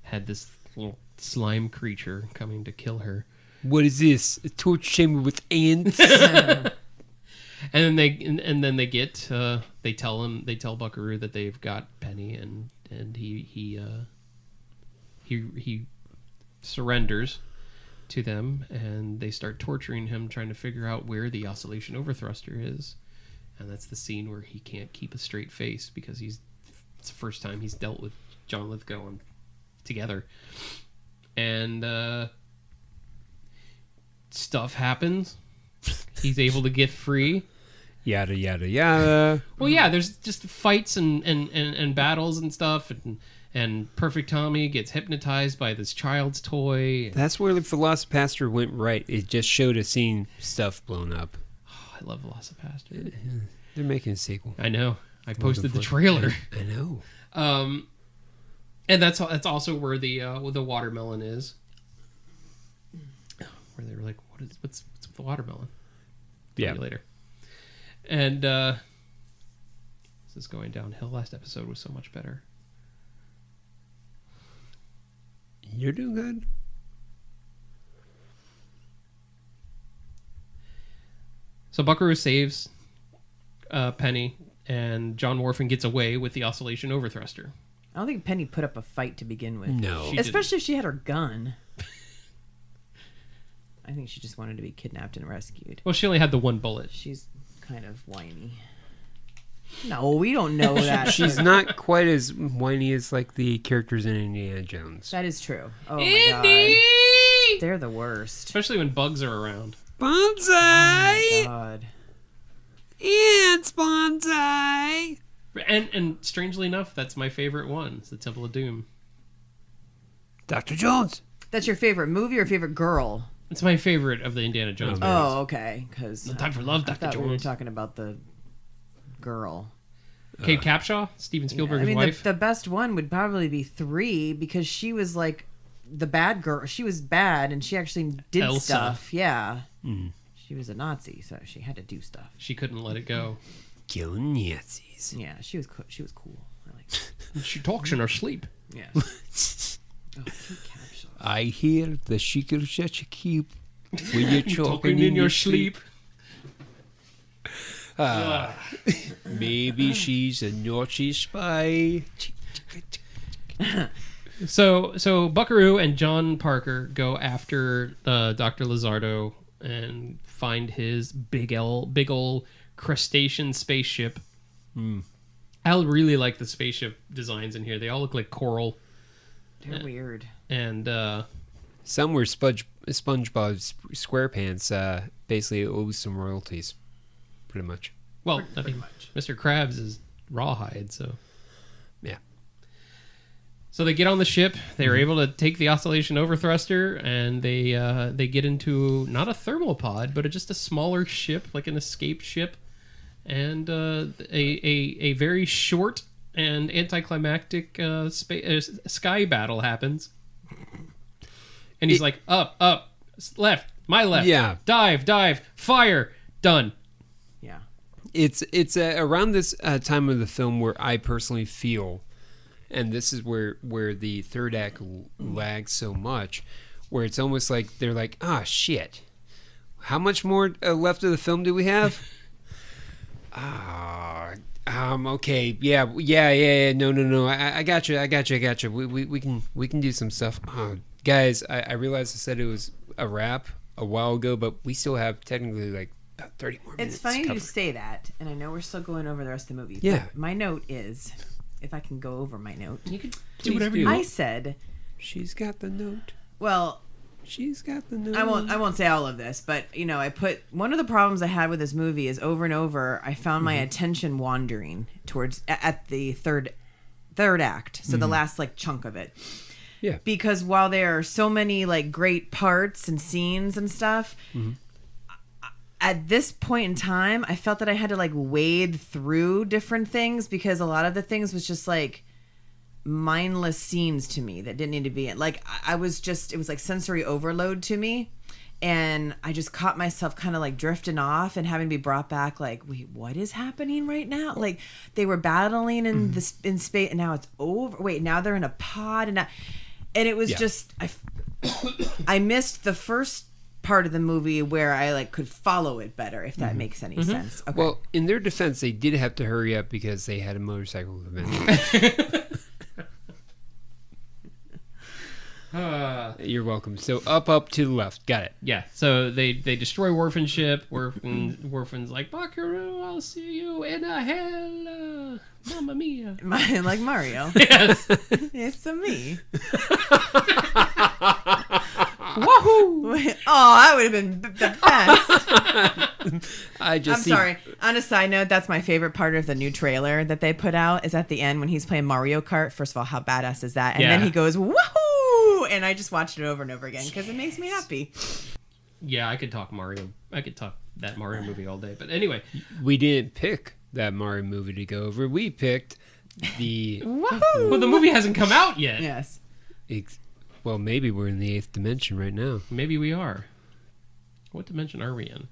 had this little slime creature coming to kill her. What is this? A torture chamber with ants? And then they get they tell Buckaroo that they've got Penny, and he surrenders to them, and they start torturing him, trying to figure out where the oscillation overthruster is. And that's the scene where he can't keep a straight face because it's the first time he's dealt with John Lithgow together. And stuff happens. He's able to get free. Yada, yada, yada. Well, yeah, there's just fights and battles and stuff. And Perfect Tommy gets hypnotized by this child's toy. That's where the Velocipaster went right. It just showed us seeing stuff blown up. Oh, I love Velocipaster. They're making a sequel. I know. I posted the trailer. I know. And that's also where the watermelon is. Where they were like, what's with the watermelon? Yeah. Tell you later. And this is going downhill. Last episode was so much better. You're doing good. So Buckaroo saves Penny, and John Morphin gets away with the oscillation overthruster. I don't think Penny put up a fight to begin with. No. Especially if she had her gun. I think she just wanted to be kidnapped and rescued. Well, she only had the one bullet. She's kind of whiny. No, we don't know that. She's not quite as whiny as like the characters in Indiana Jones. That is true. Oh Indy! my god. They're the worst. Especially when bugs are around. Banzai! Oh my god. It's Banzai! And strangely enough, that's my favorite one. It's the Temple of Doom. Dr. Jones! That's your favorite movie or favorite girl? It's my favorite of the Indiana Jones movies. Oh, okay. Because No Time for Love, I Dr. thought we were Jones. talking about the girl. Kate Capshaw, Steven Spielberg's I mean, wife. the best one would probably be 3 because she was like the bad girl. She was bad and she actually did Elsa. stuff. Yeah. Mm. She was a Nazi, so she had to do stuff. She couldn't let it go. Killing Nazis. Yeah, she was cool. I like her. She talks in her sleep. Yeah. Oh, Kate Capshaw. I hear the secret that you keep when you're Talking in your sleep. Maybe she's a Nazi spy. So Buckaroo and John Parker go after Dr. Lizardo and find his big ol' crustacean spaceship. I really like the spaceship designs in here. They all look like coral. They're weird. And Some were SpongeBob SquarePants basically owes some royalties, pretty much. well, I mean, Mr. Krabs is rawhide, so Yeah. So they get on the ship. They're able to take the oscillation overthruster, and they get into not a thermal pod, but just a smaller ship, like an escape ship, and a very short and anticlimactic sky battle happens. And he's like, up, left, my left, Yeah. dive, fire, done. Yeah. It's around this time of the film where I personally feel, and this is where the third act lags so much, where it's almost like they're like, shit, how much more left of the film do we have? Okay, yeah, no, I got you. We can do some stuff. Guys, I realized I said it was a wrap a while ago, but we still have technically like about 30 more minutes. It's funny to you say that, and I know we're still going over the rest of the movie. Yeah. But my note is, if I can go over my note, You can do whatever you I want. said, She's got the note. well, She's got the note. I won't say all of this, but I put one of the problems I had with this movie is over and over I found my attention wandering towards at the third act, so the last like chunk of it. Yeah. Because while there are so many like great parts and scenes and stuff, at this point in time, I felt that I had to like wade through different things because a lot of the things was just like mindless scenes to me that didn't need to be in. Like it was like sensory overload to me, and I just caught myself kind of like drifting off and having to be brought back like, wait, what is happening right now? Like they were battling in in space and now it's over. Wait, now they're in a pod and it was just I missed the first part of the movie where I like could follow it better, if that makes any sense. Okay. Well, in their defense, they did have to hurry up because they had a motorcycle event. You're welcome. So up to the left. Got it. Yeah, so they destroy Worfen ship. Worfen's like, Buckaroo, I'll see you in a hell. Mamma mia. Like Mario. Yes. It's a me. Woohoo! Oh, that would have been the best. I'm see- sorry. On a side note, that's my favorite part of the new trailer that they put out is at the end when he's playing Mario Kart. First of all, how badass is that? And then Yeah. he goes, woohoo! And I just watched it over and over again because it makes me happy. Yeah, I could talk that Mario movie all day. But anyway, We didn't pick that Mario movie to go over. We picked the... Woohoo! well, the movie hasn't come out yet. Yes. Well, maybe we're in the 8th dimension right now. Maybe we are. What dimension are we in?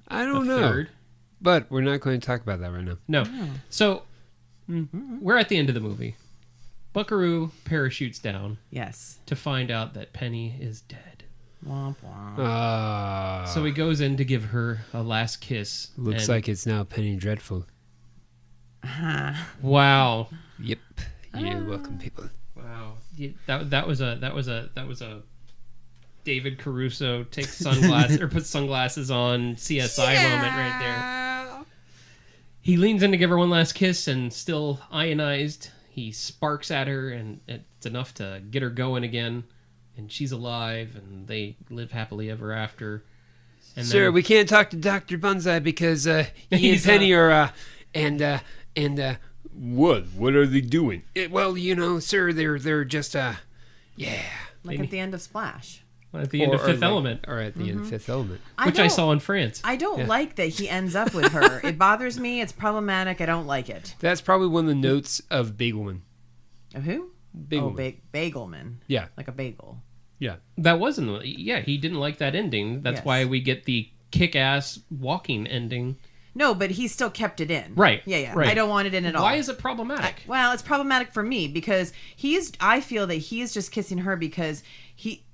I don't know. Third? But we're not going to talk about that right now. No. So, we're at the end of the movie. Buckaroo parachutes down Yes. to find out that Penny is dead. Womp womp. So he goes in to give her a last kiss. Looks and- like it's now Penny Dreadful. Wow. Yep. You're welcome, people. Wow. That was a David Caruso takes sunglasses or puts sunglasses on CSI moment right there. He leans in to give her one last kiss and still ionized. He sparks at her and it's enough to get her going again. And she's alive and they live happily ever after. And Sir, then- we can't talk to Dr. Banzai because he and He's, Penny are what are they doing? Well, you know, sir, they're just Like Maybe. at the end of Splash. at the end of Fifth Element, or at the end of Fifth Element. which I saw in France. I don't like that he ends up with her. It bothers me. It's problematic. I don't like it. That's probably one of the notes of Bagelman. Of who? Bagelman. Bagelman. Yeah. Like a bagel. Yeah. That wasn't. Yeah, he didn't like that ending. That's Yes. why we get the kick-ass walking ending. No, but he still kept it in. Right. Yeah. Right. I don't want it in at all. Why is it problematic? Well, it's problematic for me because I feel that he is just kissing her because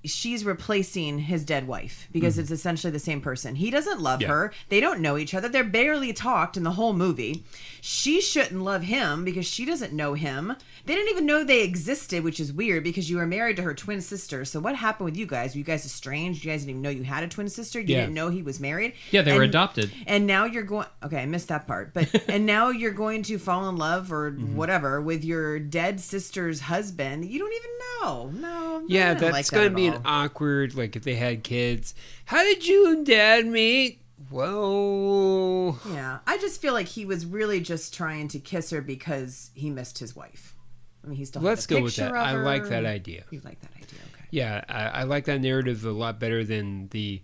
she's replacing his dead wife because it's essentially the same person. He doesn't love her. They don't know each other. They're barely talked in the whole movie. She shouldn't love him because she doesn't know him. They didn't even know they existed, which is weird because you were married to her twin sister. So what happened with you guys? Were you guys estranged? You guys didn't even know you had a twin sister? You didn't know he was married? Yeah, they were adopted. And now you're going... Okay, I missed that part. But and now you're going to fall in love or whatever with your dead sister's husband. You don't even know. No. Yeah, I don't that's like that going to at be all. an awkward, like if they had kids. How did you and Dad meet? Well... Yeah, I just feel like he was really just trying to kiss her because he missed his wife. I mean, he still Let's had the go with picture that. of I like her. that idea. You like that idea, okay. Yeah, I like that narrative a lot better than the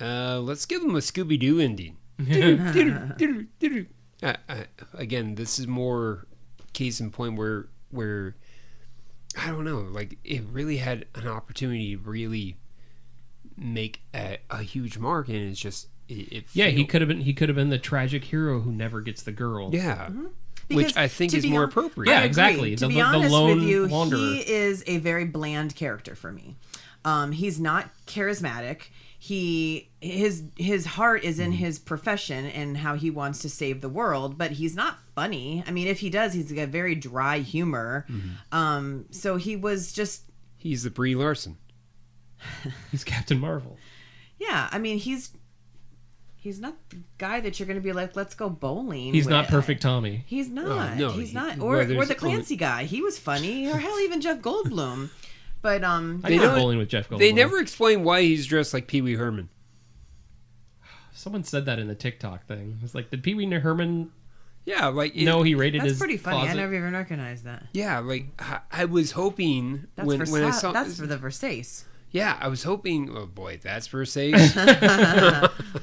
let's give them a Scooby-Doo ending. Again, this is more case in point where I don't know, like it really had an opportunity to really make a huge mark, and it's just it Yeah, he failed. could have been the tragic hero who never gets the girl. Yeah. Because Which I think to is be more hon- appropriate. Yeah, I agree. exactly. To The- be the honest lone with you, wanderer. he is a very bland character for me. He's not charismatic. His heart is in his profession and how he wants to save the world, but he's not funny. I mean, if he does, he's got very dry humor. So he was just He's the Brie Larson. He's Captain Marvel. yeah. I mean, he's not the guy that you're going to be like, let's go bowling. He's with. not Perfect Tommy. He's not. no, He's not. well, Or there's the Clancy guy. He was funny. Or hell, even Jeff Goldblum. But I They go don't- bowling with Jeff Goldblum. They never explain why he's dressed like Pee Wee Herman. Someone said that in the TikTok thing. It's like, did Pee Wee Herman Yeah, like know he raided that's his pretty funny. closet? I never even recognized that. Yeah, like I was hoping That's when I saw that's for the Versace. Yeah, I was hoping. Oh boy, that's Versace.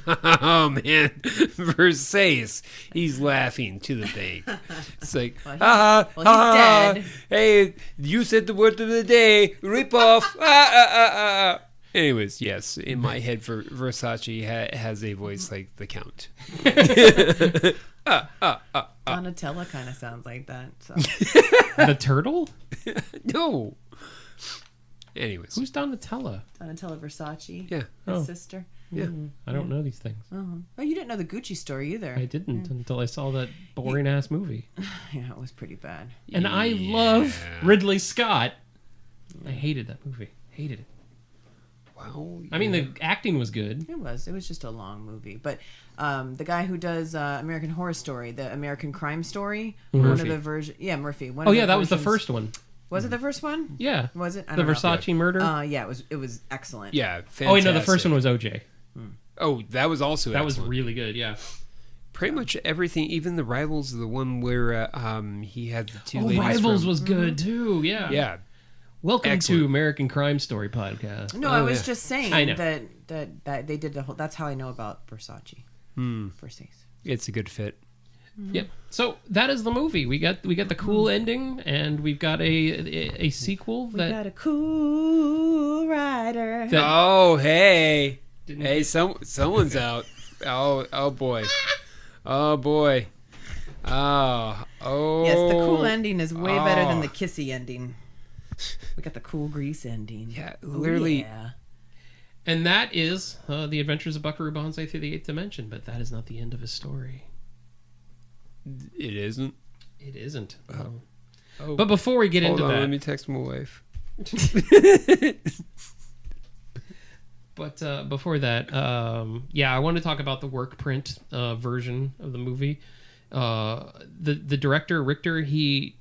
Oh man, Versace. He's laughing to the bank. It's like, Well, he's dead. Hey, you said the word of the day. Rip off. Anyways, yes, in my head, Versace has a voice like the Count. Donatella kind of sounds like that. So. The turtle? No. Anyways, Who's Donatella? Donatella Versace. yeah, His Oh. sister. yeah. I don't know these things. Oh, you didn't know the Gucci story either. I didn't until I saw that boring ass movie. Yeah, it was pretty bad. And I love Ridley Scott. I hated that movie. Hated it. Wow. I mean, the acting was good. It was just a long movie. But the guy who does American Horror Story, the American Crime Story, one of the versions. Yeah, Murphy. Oh yeah, that was the first one. Was it the first one? Yeah. Was it? I The don't know. Versace murder. Yeah, it was excellent. Yeah, fantastic. Oh wait, no, the first one was OJ. Oh, that was also That was excellent. really good. Yeah. Pretty much everything, even the Rivals, the one where he had the two ladies Rivals from- was good too. Yeah. Yeah. Welcome Excellent. to American Crime Story podcast. No, Oh, I was yeah. just saying I know. that they did the whole. That's how I know about Versace. Versace. It's a good fit. Yep. So that is the movie. We got the cool ending, and we've got a sequel We that got a cool rider. That- Oh, hey. Didn't Hey, get- someone's out. Oh boy. Oh boy. Oh. Yes, the cool ending is way better than Oh. the kissy ending. We got the cool grease ending. Yeah, Oh, literally. yeah. and that is the Adventures of Buckaroo Banzai through the Eighth Dimension. But that is not the end of his story. It isn't. It isn't. Oh. But before we get Hold into on, that, let me text my wife. But before that, I want to talk about the work print version of the movie. The director Richter, he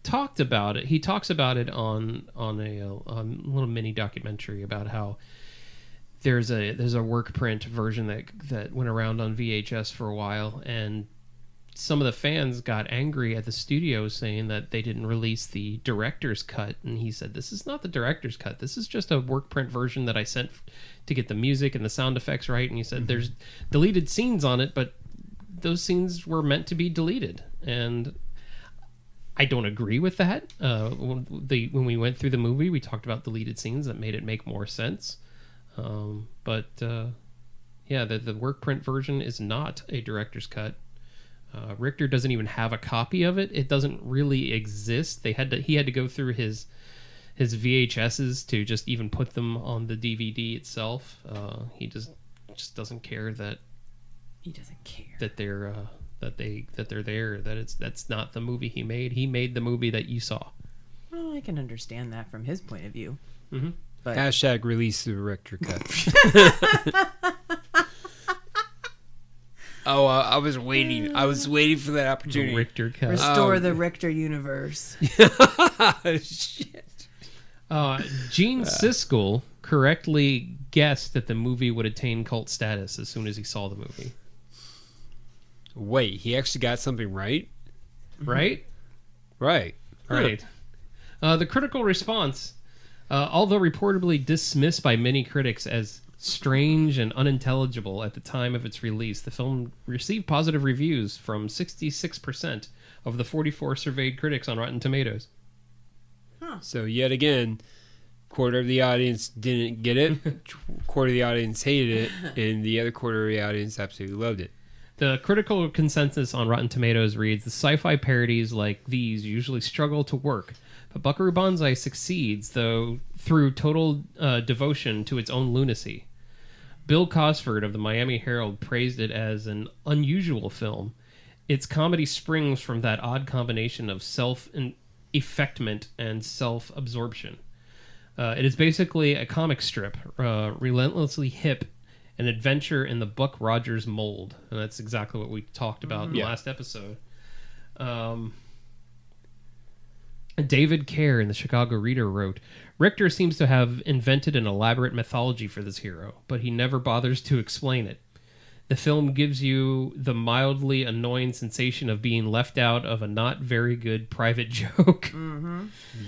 talked about it. He talks about it on a little mini documentary about how there's a work print version that went around on VHS for a while, and some of the fans got angry at the studio saying that they didn't release the director's cut, and he said, this is not the director's cut, this is just a work print version that I sent to get the music and the sound effects right. And he said there's deleted scenes on it, but those scenes were meant to be deleted, and I don't agree with that. When we went through the movie, we talked about deleted scenes that made it make more sense. The work print version is not a director's cut. Richter doesn't even have a copy of it. It doesn't really exist. He had to go through his VHSs to just even put them on the DVD itself. He just doesn't care that He doesn't care. that they're there. That's not the movie he made. He made the movie that you saw. Well, I can understand that from his point of view. Mm-hmm. But Hashtag release the Richter cut. Oh, I was waiting. I was waiting for that The opportunity. Richter cut. restore the Richter universe. Shit. Gene Siskel correctly guessed that the movie would attain cult status as soon as he saw the movie. Wait, he actually got something right? Right? Right. Right. The critical response, although reportedly dismissed by many critics as strange and unintelligible at the time of its release, the film received positive reviews from 66% of the 44 surveyed critics on Rotten Tomatoes. So yet again, quarter of the audience didn't get it, quarter of the audience hated it, and the other quarter of the audience absolutely loved it. The critical consensus on Rotten Tomatoes reads, the sci-fi parodies like these usually struggle to work, but Buckaroo Banzai succeeds, though, through total devotion to its own lunacy. Bill Cosford of the Miami Herald praised it as an unusual film. Its comedy springs from that odd combination of self-effectment and self-absorption. It is basically a comic strip, relentlessly hip, an adventure in the Buck Rogers mold. And that's exactly what we talked about in the last episode. David Kerr in the Chicago Reader wrote, Richter seems to have invented an elaborate mythology for this hero, but he never bothers to explain it. The film gives you the mildly annoying sensation of being left out of a not very good private joke.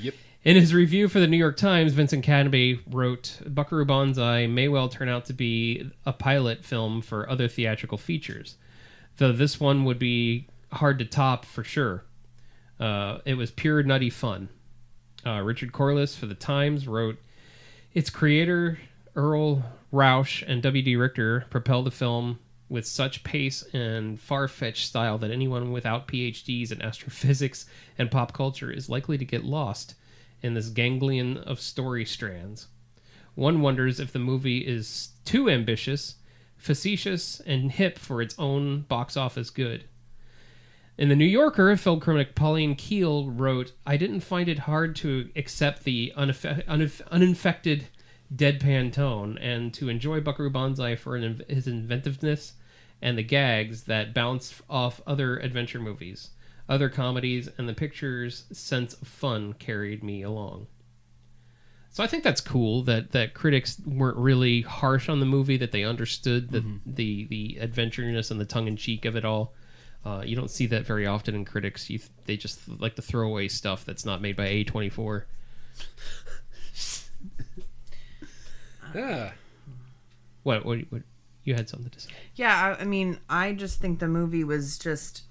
Yep. In his review for the New York Times, Vincent Canby wrote, Buckaroo Banzai may well turn out to be a pilot film for other theatrical features, though this one would be hard to top for sure. It was pure nutty fun. Richard Corliss for the Times wrote, its creator, Earl Rausch and W.D. Richter propelled the film with such pace and far-fetched style that anyone without PhDs in astrophysics and pop culture is likely to get lost in this ganglion of story strands. One wonders if the movie is too ambitious, facetious, and hip for its own box office good. In The New Yorker, film critic Pauline Kael wrote, "I didn't find it hard to accept the uninfected deadpan tone and to enjoy Buckaroo Banzai for his inventiveness and the gags that bounce off other adventure movies, other comedies, and the picture's sense of fun carried me along." So I think that's cool that critics weren't really harsh on the movie, that they understood the adventureness and the tongue-in-cheek of it all. You don't see that very often in critics. They just like to throw away stuff that's not made by A24. What you had something to say? Yeah, I mean, I just think the movie was just...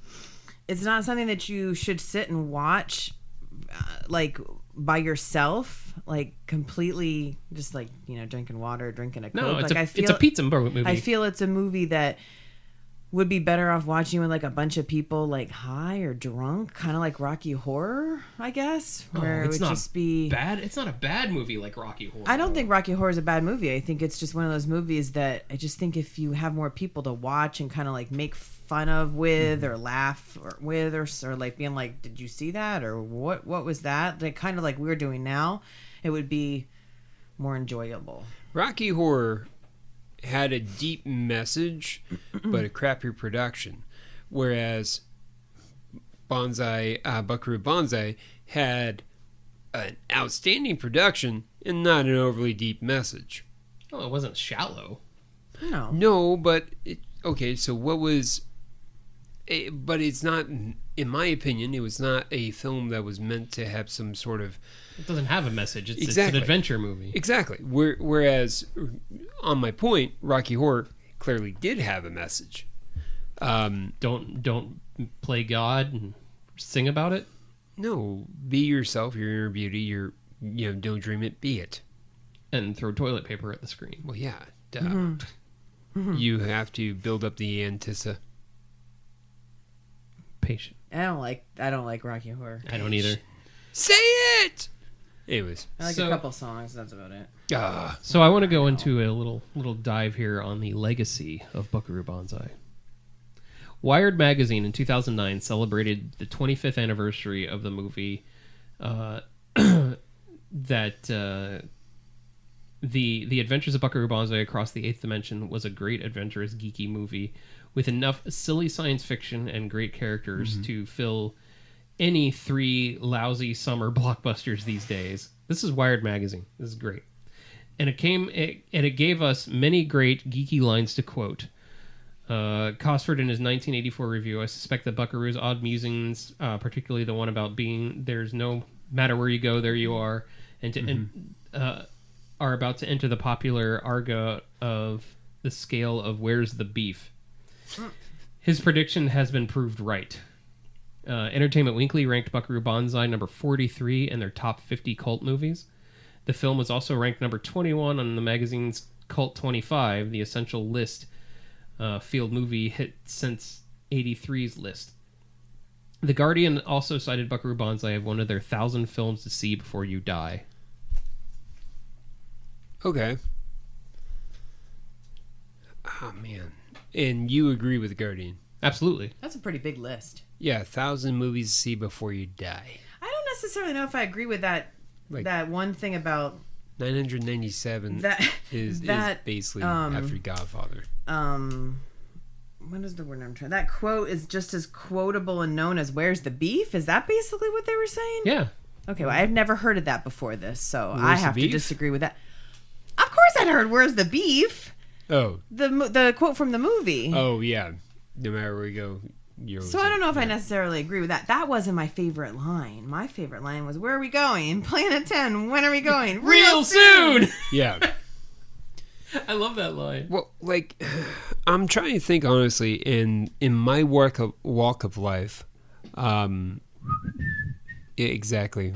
It's not something that you should sit and watch, like, by yourself, like, completely just, like, drinking water, drinking a Coke. No, it's, like, it's a pizza movie. I feel it's a movie that would be better off watching with, like, a bunch of people, like, high or drunk, kind of like Rocky Horror, I guess, where it would just be... bad. It's not a bad movie like Rocky Horror. I don't think Rocky Horror is a bad movie. I think it's just one of those movies that I just think if you have more people to watch and kind of, like, make fun of with or laugh with or like being like, did you see that? Or what was that? Like, kind of like we're doing now, it would be more enjoyable. Rocky Horror had a deep message, but a crappy production. Whereas Buckaroo Banzai had an outstanding production and not an overly deep message. Oh, it wasn't shallow. No, but okay. So what was? But it's not, in my opinion, it was not a film that was meant to have some sort of... It doesn't have a message. It's Exactly. an adventure movie. Exactly. Whereas, on my point, Rocky Horror clearly did have a message. Don't play God and sing about it. No, be yourself. Your inner beauty. Don't dream it. Be it. And throw toilet paper at the screen. Well, yeah. Duh. You have to build up the anticipation. Patient. I don't like Rocky Horror. I don't either. Say it. Anyways, I like a couple songs. That's about it. So I want to go into a little dive here on the legacy of Buckaroo Banzai. Wired magazine in 2009 celebrated the 25th anniversary of the movie. The Adventures of Buckaroo Banzai Across the Eighth Dimension was a great adventurous geeky movie with enough silly science fiction and great characters to fill any 3 lousy summer blockbusters these days. This is Wired magazine. This is great. And it gave us many great geeky lines to quote. Cosford in his 1984 review, I suspect that Buckaroo's odd musings, particularly the one about being there's no matter where you go, there you are, are about to enter the popular argot of the scale of where's the beef. His prediction has been proved right. Entertainment Weekly ranked Buckaroo Banzai number 43 in their top 50 cult movies. The film was also ranked number 21 on the magazine's Cult 25, the essential list field movie hit since 83's list. The Guardian also cited Buckaroo Banzai as one of their 1,000 films to see before you die. Okay. Oh, man. And you agree with The Guardian? Absolutely. That's a pretty big list. Yeah, 1,000 movies to see before you die. I don't necessarily know if I agree with that. Like, that one thing about 997 is basically after Godfather. What is the word I'm trying? That quote is just as quotable and known as "Where's the beef?" Is that basically what they were saying? Yeah. Okay, well, I've never heard of that before this, so Where's I the have to beef? disagree with that. Of course, I'd heard "Where's the beef?" Oh. The quote from the movie. Oh, yeah. No matter where you go, you're... So I don't know if I necessarily agree with that. That wasn't my favorite line. My favorite line was, "Where are we going? Planet 10. When are we going? Real soon!" Yeah. I love that line. Well, like, I'm trying to think honestly. In my walk of life, exactly.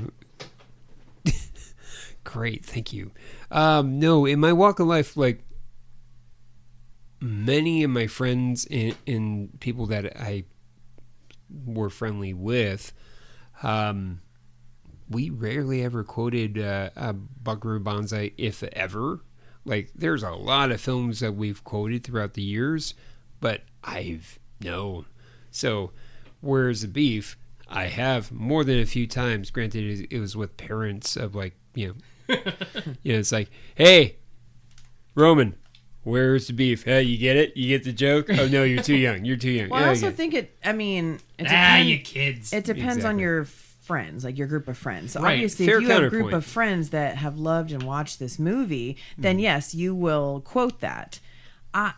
Great, thank you. No, in my walk of life, like many of my friends and people that I were friendly with, we rarely ever quoted Buckaroo Banzai, if ever. Like, there's a lot of films that we've quoted throughout the years, but no. So Where's the beef? I have more than a few times. Granted, it was with parents of like, it's like, hey, Roman, where's the beef? Hey, you get it? You get the joke? Oh no, you're too young. You're too young. Well, I also think it depends, you kids. It depends on Exactly. your friends, like your group of friends. So Right. obviously, Fair if you have a counterpoint. group of friends that have loved and watched this movie, then yes, you will quote that.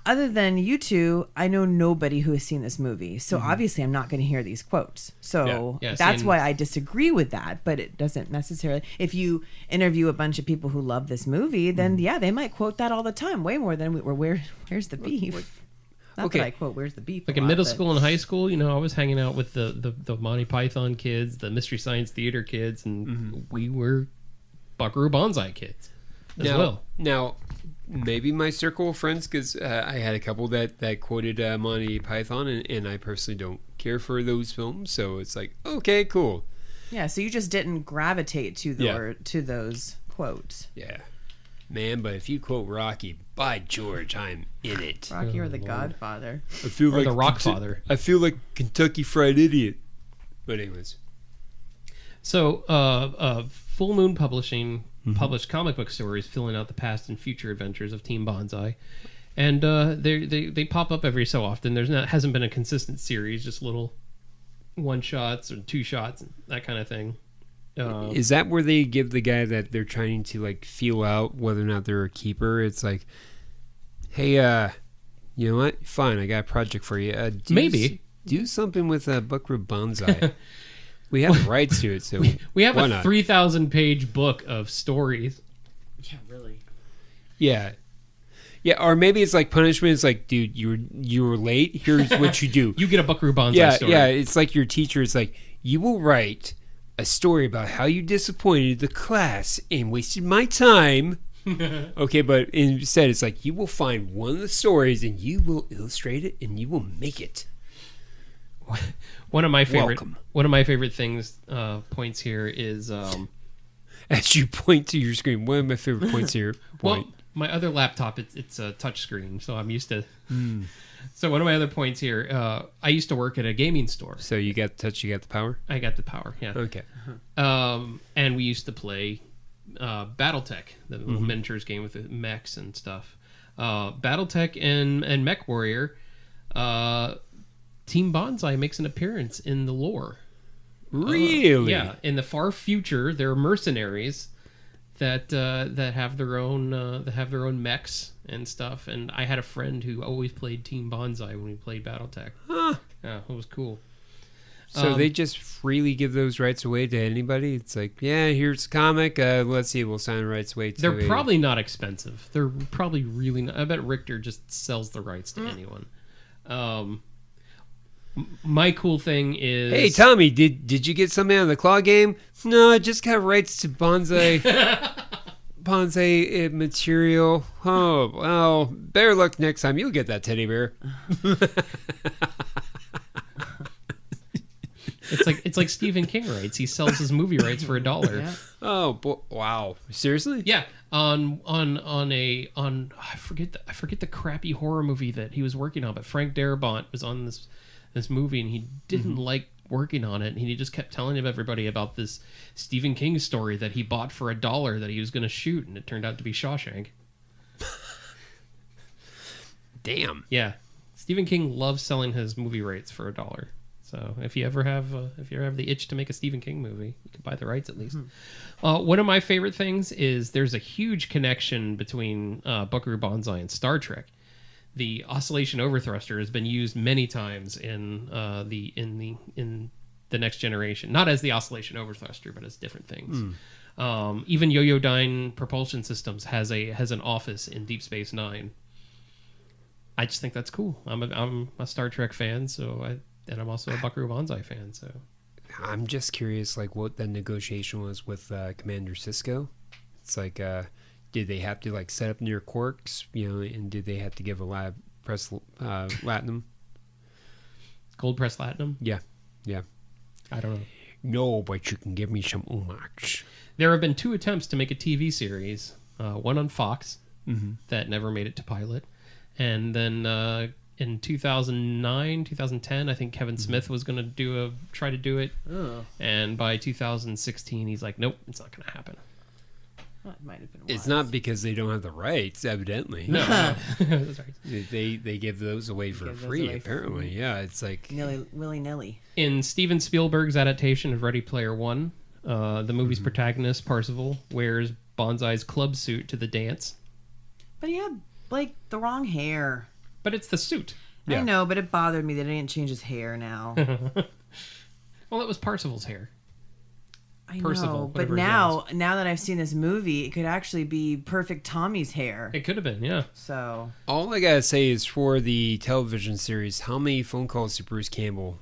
Other than you two, I know nobody who has seen this movie. So obviously, I'm not going to hear these quotes. So Yeah, that's same. why I disagree with that. But it doesn't necessarily. If you interview a bunch of people who love this movie, then yeah, they might quote that all the time, way more than where's the beef? Not Okay. that I quote "Where's the beef?" Like a in lot, middle but- school and high school, I was hanging out with the Monty Python kids, the Mystery Science Theater kids, and we were Buckaroo Banzai kids as well. Now, maybe my circle of friends, because I had a couple that quoted Monty Python, and I personally don't care for those films, so it's like, okay, cool. Yeah, so you just didn't gravitate to Yeah. to those quotes. Yeah. Man, but if you quote Rocky, by George, I'm in it. Rocky or the Godfather. I feel Or the Rockfather. I feel like Kentucky Fried Idiot. But anyways. So, Full Moon Publishing published comic book stories filling out the past and future adventures of Team Banzai, and they pop up every so often. Hasn't been a consistent series, just little one shots or two shots, that kind of thing. Is that where they give the guy that they're trying to like feel out whether or not they're a keeper? It's like, hey, you know what? Fine, I got a project for you. Maybe. Do something with Buckaroo Banzai. We have the rights to it, so We have why a not? 3,000-page book of stories. Yeah, really. Yeah. Yeah, or maybe it's like punishment. It's like, dude, you were late. Here's what you do. You get a Buckaroo Banzai Yeah, story. yeah. It's like your teacher. It's like, you will write a story about how you disappointed the class and wasted my time. Okay, but instead it's like, you will find one of the stories and you will illustrate it and you will make it. One of my favorite Welcome. things points here is As you point to your screen, one of my favorite points here. well, my other laptop it's a touch screen, so I'm used to. So one of my other points here, I used to work at a gaming store. So you got the touch, you got the power. I got the power, yeah. Okay. And we used to play BattleTech, the little miniatures game with the mechs and stuff. BattleTech and Mech Warrior. Team Banzai makes an appearance in the lore. Really? Yeah, in the far future, there are mercenaries that have their own mechs and stuff. And I had a friend who always played Team Banzai when we played BattleTech. Huh. Yeah, it was cool. So they just freely give those rights away to anybody? It's like, yeah, here's a comic. Let's see, we'll sign the rights away to They're probably not expensive. They're probably really not. I bet Richter just sells the rights to anyone. My cool thing is... Hey, Tommy, did you get something out of the claw game? No, I just got rights to Banzai material. Oh, well, better luck next time. You'll get that teddy bear. It's like Stephen King rights. He sells his movie rights for $1. Yeah. Oh, wow. Seriously? Yeah, on I forget the crappy horror movie that he was working on, but Frank Darabont was on this movie and he didn't like working on it, and he just kept telling everybody about this Stephen King story that he bought for $1 that he was going to shoot, and it turned out to be Shawshank. Damn. Yeah, Stephen King loves selling his movie rights for $1. So if you ever have the itch to make a Stephen King movie, you can buy the rights at least. One of my favorite things is there's a huge connection between Buckaroo Banzai and Star Trek. The oscillation overthruster has been used many times in the Next Generation, not as the oscillation overthruster, but as different things. Even Yo-Yo-Dyne Propulsion Systems has an office in Deep Space Nine. I just think that's cool. I'm a Star Trek fan, and I'm also a Buckaroo Banzai fan. So I'm just curious, like, what the negotiation was with Commander Sisko. It's like, did they have to like set up near Quarks, and did they have to give a lab press latinum? Gold Press Latinum? Yeah. I don't know. No, but you can give me some umach. There have been 2 attempts to make a TV series. One on Fox that never made it to pilot, and then in 2009, 2010, I think Kevin Smith was going to try to do it. Ugh. And by 2016, he's like, nope, it's not going to happen. Well, it might have been It's wise. not because they don't have the rights, evidently. No, that's right. They give those away for Give those free, away for apparently. free. Yeah, it's like... Willy-nilly. In Steven Spielberg's adaptation of Ready Player One, the movie's protagonist, Parzival, wears Banzai's club suit to the dance. But he had, like, the wrong hair. But it's the suit. I know, but it bothered me that he didn't change his hair now. Well, that was Parzival's hair. I Percival, know, but whatever his now that I've seen this movie, it could actually be perfect Tommy's hair. It could have been, yeah. So All I gotta say is for the television series, how many phone calls to Bruce Campbell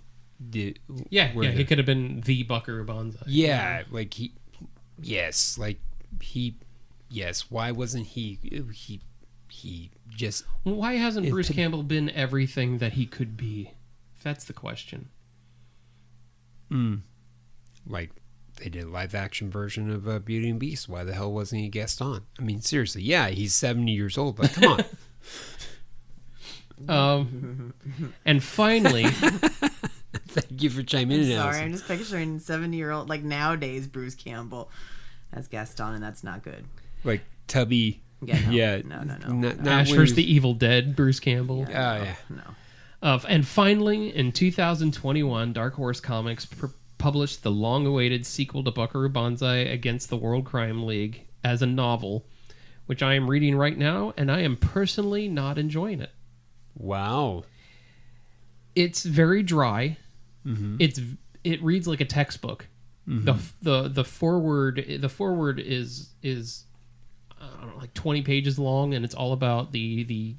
did... Yeah, were he there? could have been the Buckaroo Banzai. Yeah, like he... Yes, like he... Yes, why wasn't he just... Well, why hasn't It Bruce could- Campbell been everything that he could be? That's the question. Like, they did a live-action version of Beauty and Beast. Why the hell wasn't he a guest on? I mean, seriously, yeah, he's 70 years old, but come on. And finally, Thank you for chiming in, sorry, Allison. I'm just picturing 70-year-old, like nowadays Bruce Campbell as Gaston, and that's not good. Like, tubby... Yeah, no. Not Ash when vs. you- the Evil Dead, Bruce Campbell. yeah. No. And finally, in 2021, Dark Horse Comics published the long-awaited sequel to Buckaroo Banzai Against the World Crime League as a novel, which I am reading right now, and I am personally not enjoying it. Wow. It's very dry. Mm-hmm. It reads like a textbook. The forward is I don't know, like 20 pages long, and it's all about the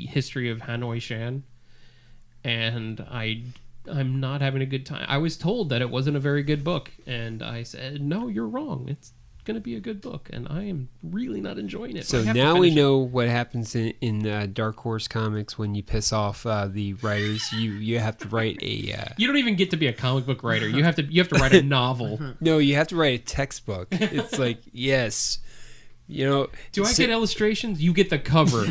history of Hanoi Shan. And I'm not having a good time. I was told that it wasn't a very good book, and I said, no, you're wrong. It's going to be a good book, and I am really not enjoying it. So I have to now we finish it. know what happens in Dark Horse Comics when you piss off the writers. You have to write a... You don't even get to be a comic book writer. You have to write a novel. No, you have to write a textbook. It's like, yes. You know... Do I get illustrations? You get the cover.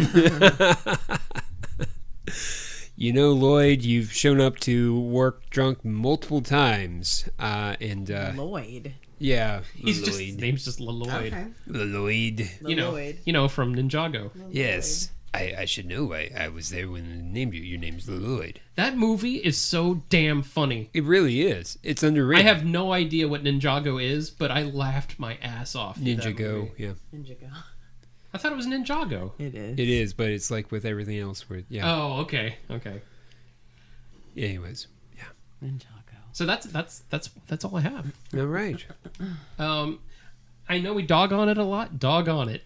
You know, Lloyd, you've shown up to work drunk multiple times. And Lloyd. yeah, His Lloyd. name's just Lloyd. Okay. Lloyd. Lloyd. You know from Ninjago. Yes. I should know. I was there when they named you. Your name's Lloyd. That movie is so damn funny. It really is. It's I underrated. have no idea what Ninjago is, but I laughed my ass off. through that Ninja Go. movie. Yeah. Ninjago. I thought it was Ninjago. It is. It is, but it's like with everything else. Where yeah. Oh, okay. Anyways, yeah. Ninjago. So that's all I have. All right. I know we dog on it a lot. Dog on it.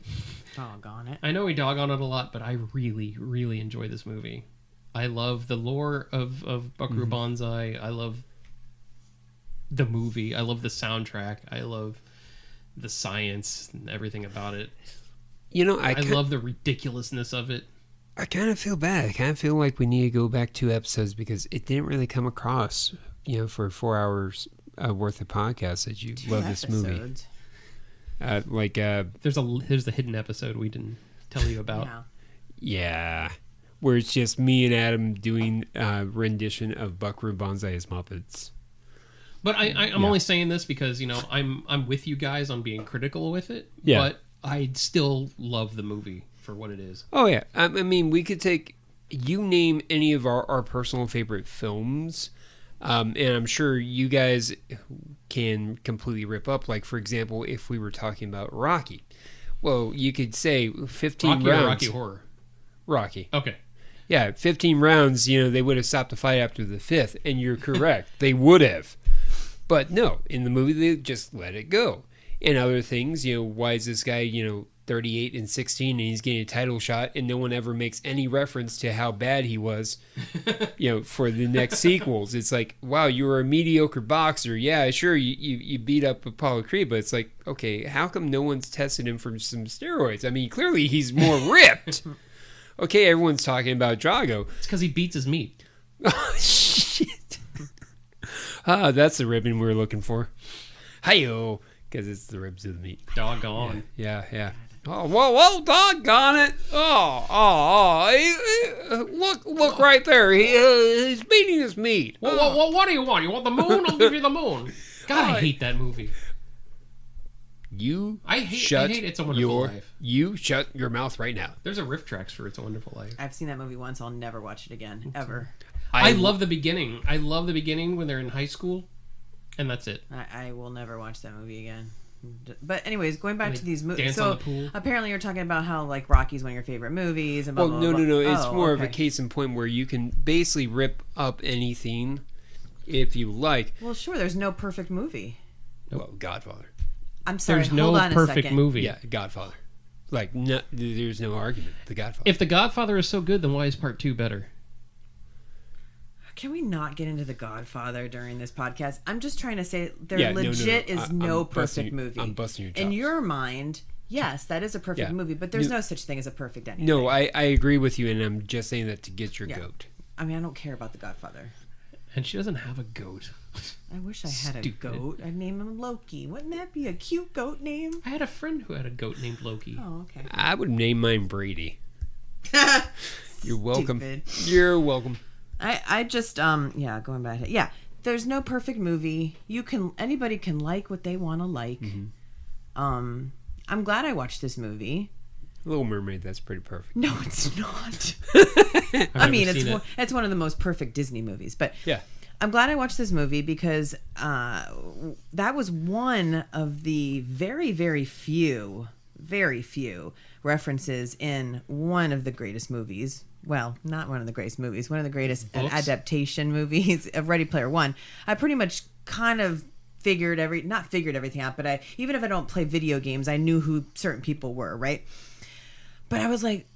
Doggone it. I know we dog on it a lot, but I really, really enjoy this movie. I love the lore of Buckaroo Banzai. I love the movie. I love the soundtrack. I love the science and everything about it. You know, I love the ridiculousness of it. I kind of feel bad. I kind of feel like we need to go back 2 episodes because it didn't really come across, for 4 hours worth of podcasts that you love this movie. Episodes. There's the hidden episode we didn't tell you about. Yeah, where it's just me and Adam doing a rendition of Buckaroo Banzai as Muppets. But I'm only saying this because I'm with you guys on being critical with it. Yeah. But I still love the movie for what it is. Oh yeah, I mean we could take you name any of our personal favorite films, and I'm sure you guys can completely rip up. Like for example, if we were talking about Rocky, well you could say 15 Rocky rounds. or Rocky Horror? Rocky. Okay. Yeah, 15 rounds. They would have stopped the fight after the 5th, and you're correct. They would have, but no, in the movie they just let it go. And other things, why is this guy, 38 and 16 and he's getting a title shot and no one ever makes any reference to how bad he was, for the next sequels. It's like, wow, you were a mediocre boxer. Yeah, sure, you beat up Apollo Creed, but it's like, okay, how come no one's tested him for some steroids? I mean, clearly he's more ripped. Okay, everyone's talking about Drago. It's because he beats his meat. Oh, shit. That's the ribbon we were looking for. Hi-yo. Because it's the ribs of the meat. Doggone. Yeah. Oh, well, doggone it. Look right there. He's beating his meat. What do you want? You want the moon? I'll give you the moon. God, I hate that movie. I hate It's a Wonderful Life. You shut your mouth right now. There's a riff tracks for It's a Wonderful Life. I've seen that movie once. I'll never watch it again, ever. I love the beginning. I love the beginning when they're in high school, and that's it. I will never watch that movie again. But anyways, going back to these movies. Dance So on the pool. apparently you're talking about how like Rocky's one of your favorite movies. And blah, Well, blah, blah, no. blah. It's Oh, more of a okay. case in point where you can basically rip up anything if you like. Well, sure. There's no perfect movie. Well, Godfather. I'm sorry. There's no hold on perfect a second. movie. Yeah, Godfather. Like, no, there's no argument. The Godfather. If The Godfather is so good, then why is Part 2 better? Can we not get into The Godfather during this podcast? I'm just trying to say there Yeah, no. legit is I'm no busting perfect you- movie. I'm busting your In chops. your mind, yes, that is a perfect Yeah. movie, but there's no such thing as a perfect anything. No, I agree with you, and I'm just saying that to get your Yeah. goat. I mean, I don't care about The Godfather. And she doesn't have a goat. I wish I had a Stupid. goat. I'd name him Loki. Wouldn't that be a cute goat name? I had a friend who had a goat named Loki. Oh, okay. I would name mine Brady. You're welcome. Stupid. You're welcome. I just going back to there's no perfect movie. Anybody can like what they want to like. I'm glad I watched this movie. Little Mermaid, that's pretty perfect. No, it's not. I've I mean, never seen it. it's one of the most perfect Disney movies, but Yeah. I'm glad I watched this movie because that was one of the very, very few references in one of the greatest movies. Well, not one of the greatest movies. One of the greatest adaptation movies of Ready Player One. I pretty much kind of not figured everything out, but even if I don't play video games, I knew who certain people were, right? But I was like,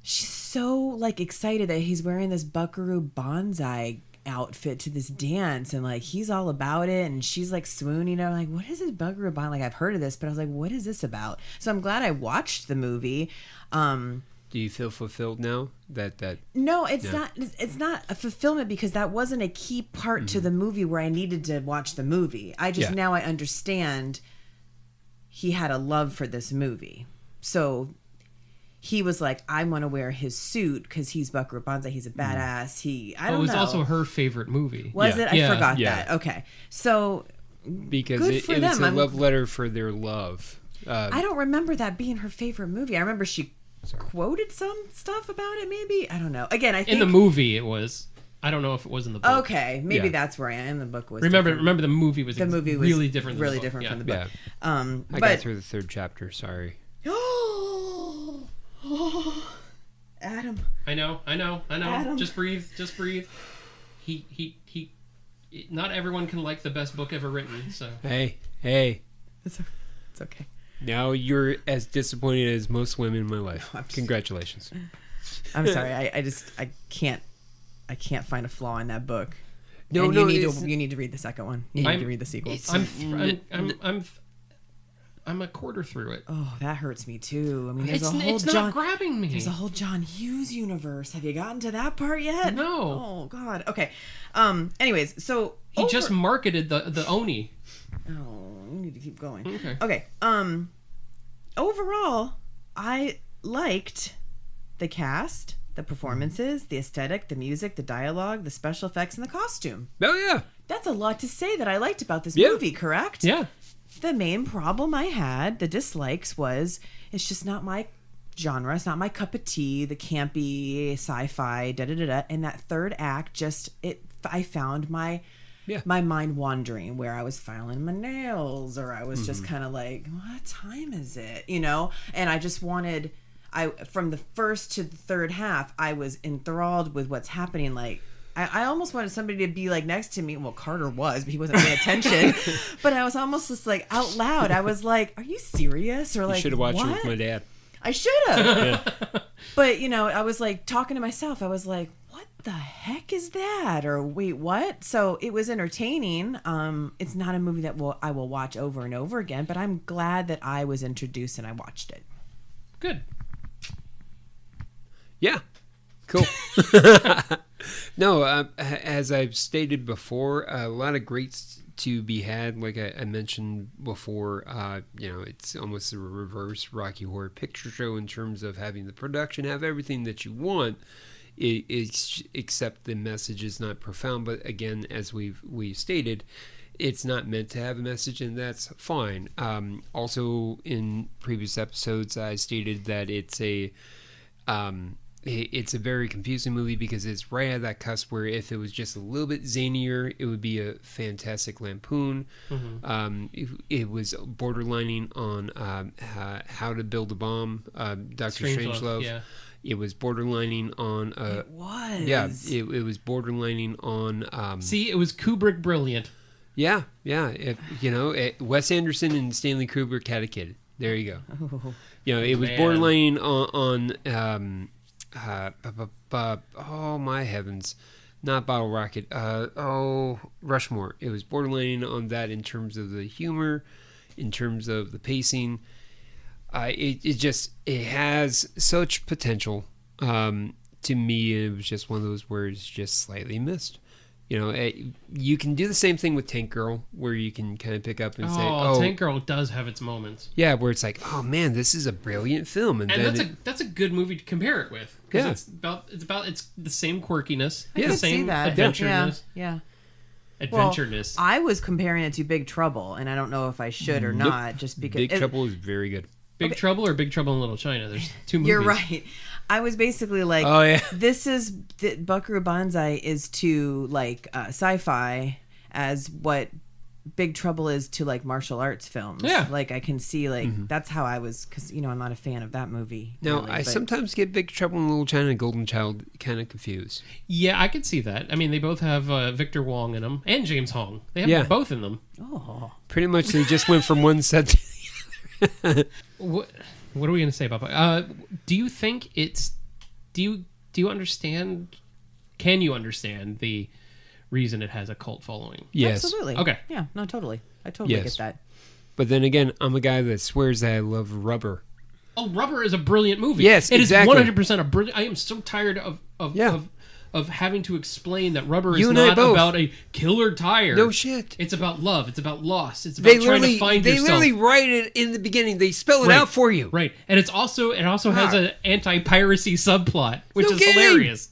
she's so like excited that he's wearing this Buckaroo Banzai outfit to this dance, and like he's all about it, and she's like swooning. I'm like, what is this Buckaroo Banzai? Like, I've heard of this, but I was like, what is this about? So I'm glad I watched the movie. Do you feel fulfilled now? No, it's not. It's not a fulfillment because that wasn't a key part to the movie where I needed to watch the movie. Now I understand he had a love for this movie, so he was like, I want to wear his suit because he's Buckaroo Banzai. He's a badass. I don't know. It was also her favorite movie. Was it? I forgot yeah. that. Okay. So, because good it for was them. a love letter for their love. I don't remember that being her favorite movie. I remember she quoted some stuff about it, maybe. I don't know. Again, I think... In the movie, it was. I don't know if it was in the book. Okay. Maybe that's where I am. The book was Remember, different. the movie was really different than really the book. different from the book. Yeah. I got through the third chapter. Sorry. Adam. I know. Adam. Just breathe. He not everyone can like the best book ever written, so. Hey. It's okay. Now you're as disappointed as most women in my life. Congratulations. I'm sorry. I can't find a flaw in that book. No, and no, you need to read the second one. You need to read the sequel. I'm a quarter through it. Oh, that hurts me too. I mean, It's not grabbing me. There's a whole John Hughes universe. Have you gotten to that part yet? No. Oh God. Okay. Anyways, so He just marketed the Oni. Oh, we need to keep going. Okay. Overall, I liked the cast, the performances, the aesthetic, the music, the dialogue, the special effects, and the costume. Oh yeah. That's a lot to say that I liked about this Yeah. movie, correct? Yeah. The main problem I had, the dislikes, was it's just not my genre. It's not my cup of tea. The campy sci-fi, and that third act I found my mind wandering, where I was filing my nails, or I was just kind of like, what time is it? And I just wanted. From the first to the third half, I was enthralled with what's happening. Like, I almost wanted somebody to be like next to me. Well, Carter was, but he wasn't paying attention. But I was almost just like out loud. I was like, "Are you serious?" Or like, You should have watched what? it with my dad. I should have. But I was like talking to myself. I was like, "What the heck is that?" Or wait, what? So it was entertaining. It's not a movie that I will watch over and over again. But I'm glad that I was introduced and I watched it. Good. Yeah. Cool. No, as I've stated before, a lot of great to be had. Like I mentioned before, it's almost a reverse Rocky Horror Picture Show in terms of having the production have everything that you want, except the message is not profound. But again, as we've stated, it's not meant to have a message, and that's fine. Also, in previous episodes, I stated that it's a very confusing movie because it's right at that cusp where if it was just a little bit zanier, it would be a fantastic lampoon. It was borderlining on How to Build a Bomb, Dr. Strangelove. Yeah. It was borderlining on... It was. Yeah, it was borderlining on... See, it was Kubrick brilliant. Yeah. Wes Anderson and Stanley Kubrick had a kid. There you go. It was borderlining on oh my heavens, not Bottle Rocket. Rushmore. It was borderlining on that in terms of the humor, in terms of the pacing. It has such potential. To me, it was just one of those where it's just slightly missed. You can do the same thing with Tank Girl, where you can kind of pick up and say, Tank Girl does have its moments. Yeah, where it's like, oh man, this is a brilliant film, and then that's a good movie to compare it with. Yeah, it's the same quirkiness, I the could same see that. adventureness. Yeah. Adventureness. Well, I was comparing it to Big Trouble, and I don't know if I should or not, just because Big Trouble is very good. Big Trouble or Big Trouble in Little China? There's two movies. You're right. I was basically like, oh yeah, this is Buckaroo Banzai is to like sci-fi as what Big Trouble is to like martial arts films. Yeah, like I can see that's how I was, because I'm not a fan of that movie. Now really, I sometimes get Big Trouble in Little China and Golden Child kind of confused. Yeah, I could see that. I mean, they both have Victor Wong in them and James Hong. They have both in them. Oh, pretty much they just went from one set to the other. What are we going to say about do you think it's... Do you understand... Can you understand the reason it has a cult following? Yes. absolutely. Okay. Yeah, no, totally. I totally get that. But then again, I'm a guy that swears that I love Rubber. Oh, Rubber is a brilliant movie. Yes, exactly. It is 100% a brilliant... I am so tired of having to explain that Rubber is You and I not both. about a killer tire. No shit. It's about love. It's about loss. It's about trying to find yourself. They literally write it in the beginning. They spell it out for you. Right. And it also has an anti-piracy subplot, which is kidding. hilarious.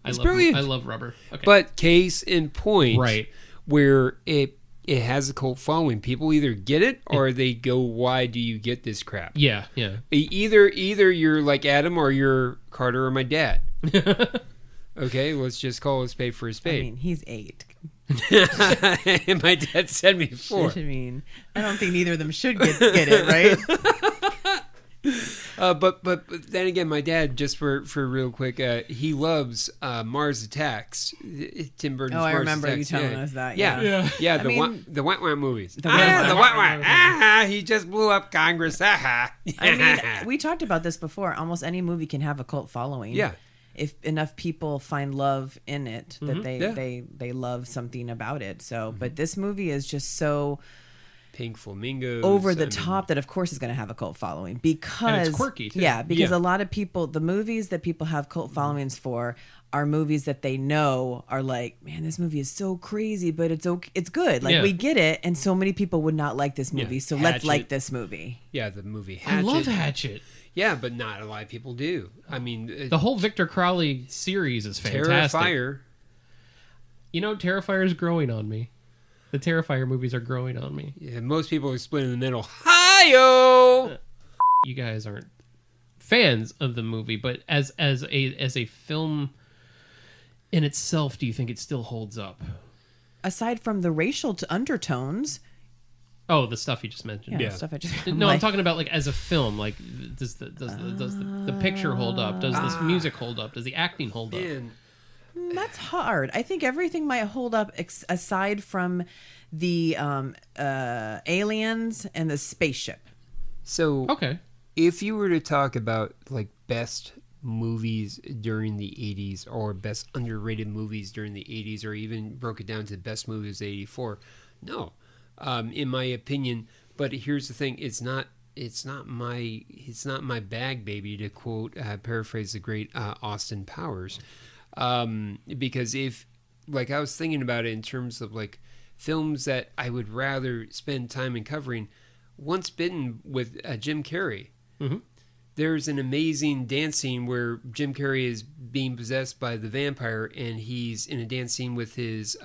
It's brilliant. I love Rubber. Okay. But case in point, right, where it has a cult following. People either get it or they go, "Why do you get this crap?" Yeah. Either you're like Adam or you're Carter or my dad. Okay, let's just call a spade for a spade. I mean, he's 8. And my dad said me 4. I mean, I don't think neither of them should get it, right? But then again, my dad, just for real quick, he loves Mars Attacks. Tim Burton's Mars I remember Attacks. you telling us that. Yeah. I mean, the White movies. The White he just blew up Congress. I mean, we talked about this before. Almost any movie can have a cult following. Yeah. If enough people find love in it, that they love something about it. So, but this movie is just so Pink Flamingos over the top that of course is going to have a cult following because and it's quirky too. Yeah, because a lot of people, the movies that people have cult followings for are movies that they know are like, man, this movie is so crazy, but it's good. Like we get it, and so many people would not like this movie, so let's like this movie. Yeah, the movie Hatchet. I love Hatchet. Yeah, but not a lot of people do. I mean, the whole Victor Crowley series is fantastic. Terrifier. Terrifier is growing on me. The Terrifier movies are growing on me. Yeah, most people are split in the middle. Hi-yo! You guys aren't fans of the movie, but as a film in itself, do you think it still holds up? Aside from the racial undertones. Oh, the stuff you just mentioned. Yeah. Stuff I just. I'm talking about like as a film. Like, does the picture hold up? Does this music hold up? Does the acting hold up? That's hard. I think everything might hold up aside from the aliens and the spaceship. So, okay, if you were to talk about like best movies during the 80s or best underrated movies during the 80s, or even broke it down to best movies of 84, no. In my opinion, but here's the thing: it's not my bag, baby, to quote, paraphrase the great Austin Powers, because if, like, I was thinking about it in terms of like films that I would rather spend time in covering. Once Bitten with Jim Carrey. Mm-hmm. There's an amazing dance scene where Jim Carrey is being possessed by the vampire, and he's in a dance scene with his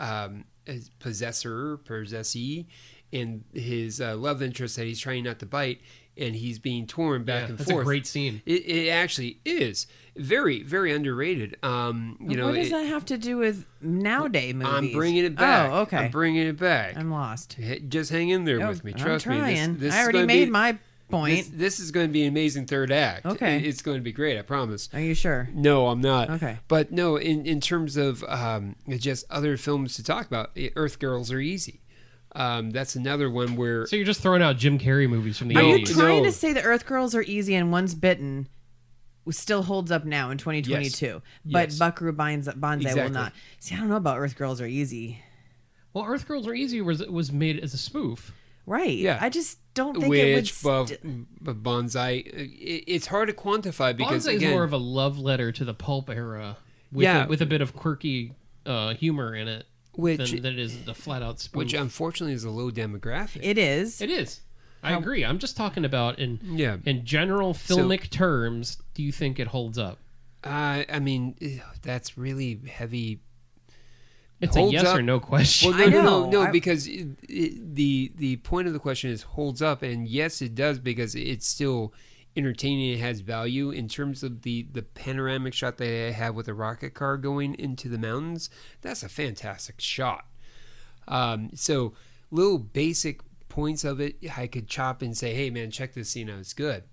possessee, and his love interest that he's trying not to bite, and he's being torn back and that's forth. a great scene. It actually is very, very underrated. What does that have to do with nowadays movies? I'm bringing it back. Oh, okay. I'm bringing it back. I'm lost. Just hang in there with me. Trust I'm trying. me. This I is already gonna made be, my point. This is going to be an amazing third act. Okay. It's going to be great. I promise. Are you sure? No, I'm not. Okay. But no, in terms of just other films to talk about, Earth Girls Are Easy. That's another one where... So you're just throwing out Jim Carrey movies from the Are 80s. you trying to say that Earth Girls Are Easy and Once Bitten still holds up now in 2022, Yes. but Yes. Buckaroo Banzai will Exactly. not? See, I don't know about Earth Girls Are Easy. Well, Earth Girls Are Easy was made as a spoof. Right. Yeah. I just don't think it would... Banzai, it's hard to quantify because, Banzai is again... more of a love letter to the pulp era with, Yeah. with a bit of quirky humor in it Which- than it is the flat-out spoof. Which, unfortunately, is a low demographic. It is. It is. I agree. I'm just talking about in general So- filmic terms, do you think it holds up? I mean, that's really heavy... It's a Holds yes up. or no question. Well, I know. no, because the point of the question is holds up, and yes, it does because it's still entertaining. It has value in terms of the panoramic shot that I have with a rocket car going into the mountains. That's a fantastic shot. So little basic points of it, I could chop and say, "Hey, man, check this scene out. It's good."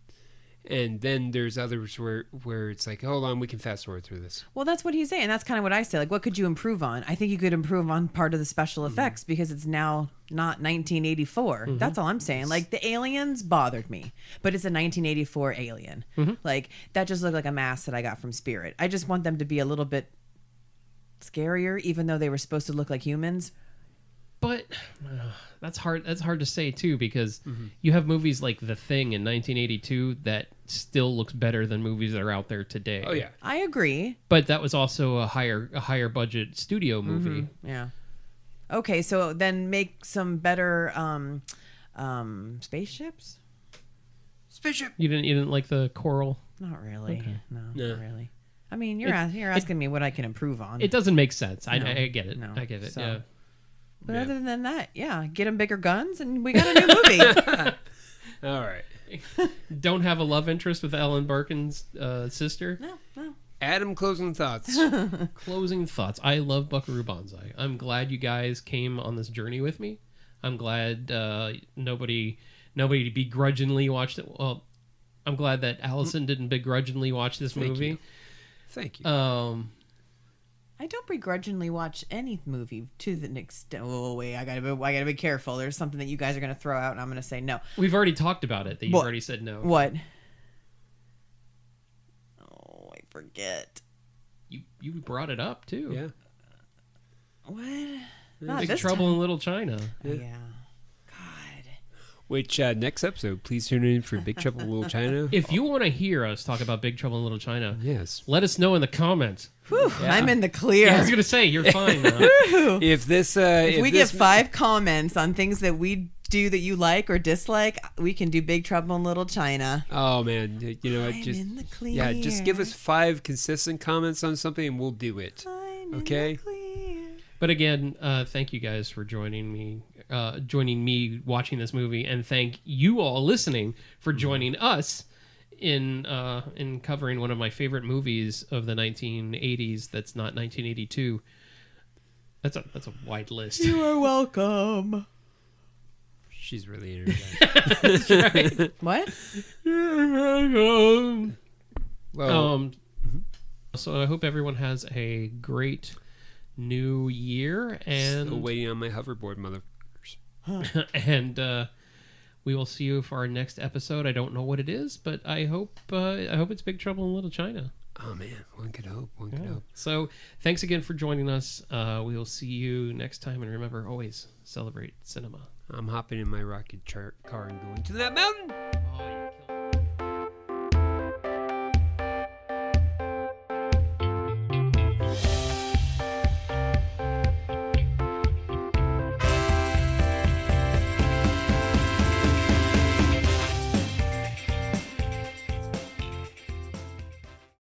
And then there's others where it's like, hold on, we can fast forward through this. Well, that's what he's saying. That's kind of what I say. Like, what could you improve on? I think you could improve on part of the special effects because it's now not 1984. That's all I'm saying. Like, the aliens bothered me, but it's a 1984 alien. Like, that just looked like a mask that I got from Spirit. I just want them to be a little bit scarier, even though they were supposed to look like humans. But that's hard. That's hard to say too because you have movies like The Thing in 1982 that still looks better than movies that are out there today. Oh yeah, I agree. But that was also a higher budget studio movie. Yeah. Okay, so then make some better spaceships? spaceship. You didn't like the coral? Not really. Okay. No, No. not really. I mean, you're asking me what I can improve on. It doesn't make sense. No, I get it. no. I get it. So- yeah. But other than that, yeah, get them bigger guns and we got a new movie. All right. Don't have a love interest with Ellen Barkin's sister. No. Adam, closing thoughts. Closing thoughts. I love Buckaroo Banzai. I'm glad you guys came on this journey with me. I'm glad nobody begrudgingly watched it. Well, I'm glad that Allison didn't begrudgingly watch this movie. Thank you. I don't begrudgingly watch any movie to the extent. Oh wait, I gotta be careful. There's something that you guys are gonna throw out, and I'm gonna say no. We've already talked about it. That you've already said no. What? Oh, I forget. You brought it up too. Yeah. What? Not Big this Trouble time. in Little China. Yeah. God. Which next episode, please tune in for Big Trouble in Little China. If you want to hear us talk about Big Trouble in Little China, Yes. let us know in the comments. Whew, I'm in the clear. Yeah, I was gonna say you're fine now. If this, if we get 5 comments on things that we do that you like or dislike, we can do Big Trouble in Little China. Oh man, you know what? I'm Just in the clear. yeah, just give us 5 consistent comments on something, and we'll do it. I'm Okay. in the clear. But again, thank you guys for joining me watching this movie, and thank you all listening for joining us in covering one of my favorite movies of the 1980s. That's not 1982. That's a wide list. You are welcome. She's really energized. What? Well, So I hope everyone has a great new year, and still waiting on my hoverboard, motherfuckers. and we will see you for our next episode. I don't know what it is, but I hope it's Big Trouble in Little China. Oh man, one could hope. One could hope. So thanks again for joining us. We will see you next time, and remember, always celebrate cinema. I'm hopping in my rocket car and going to that mountain. Oh, you killed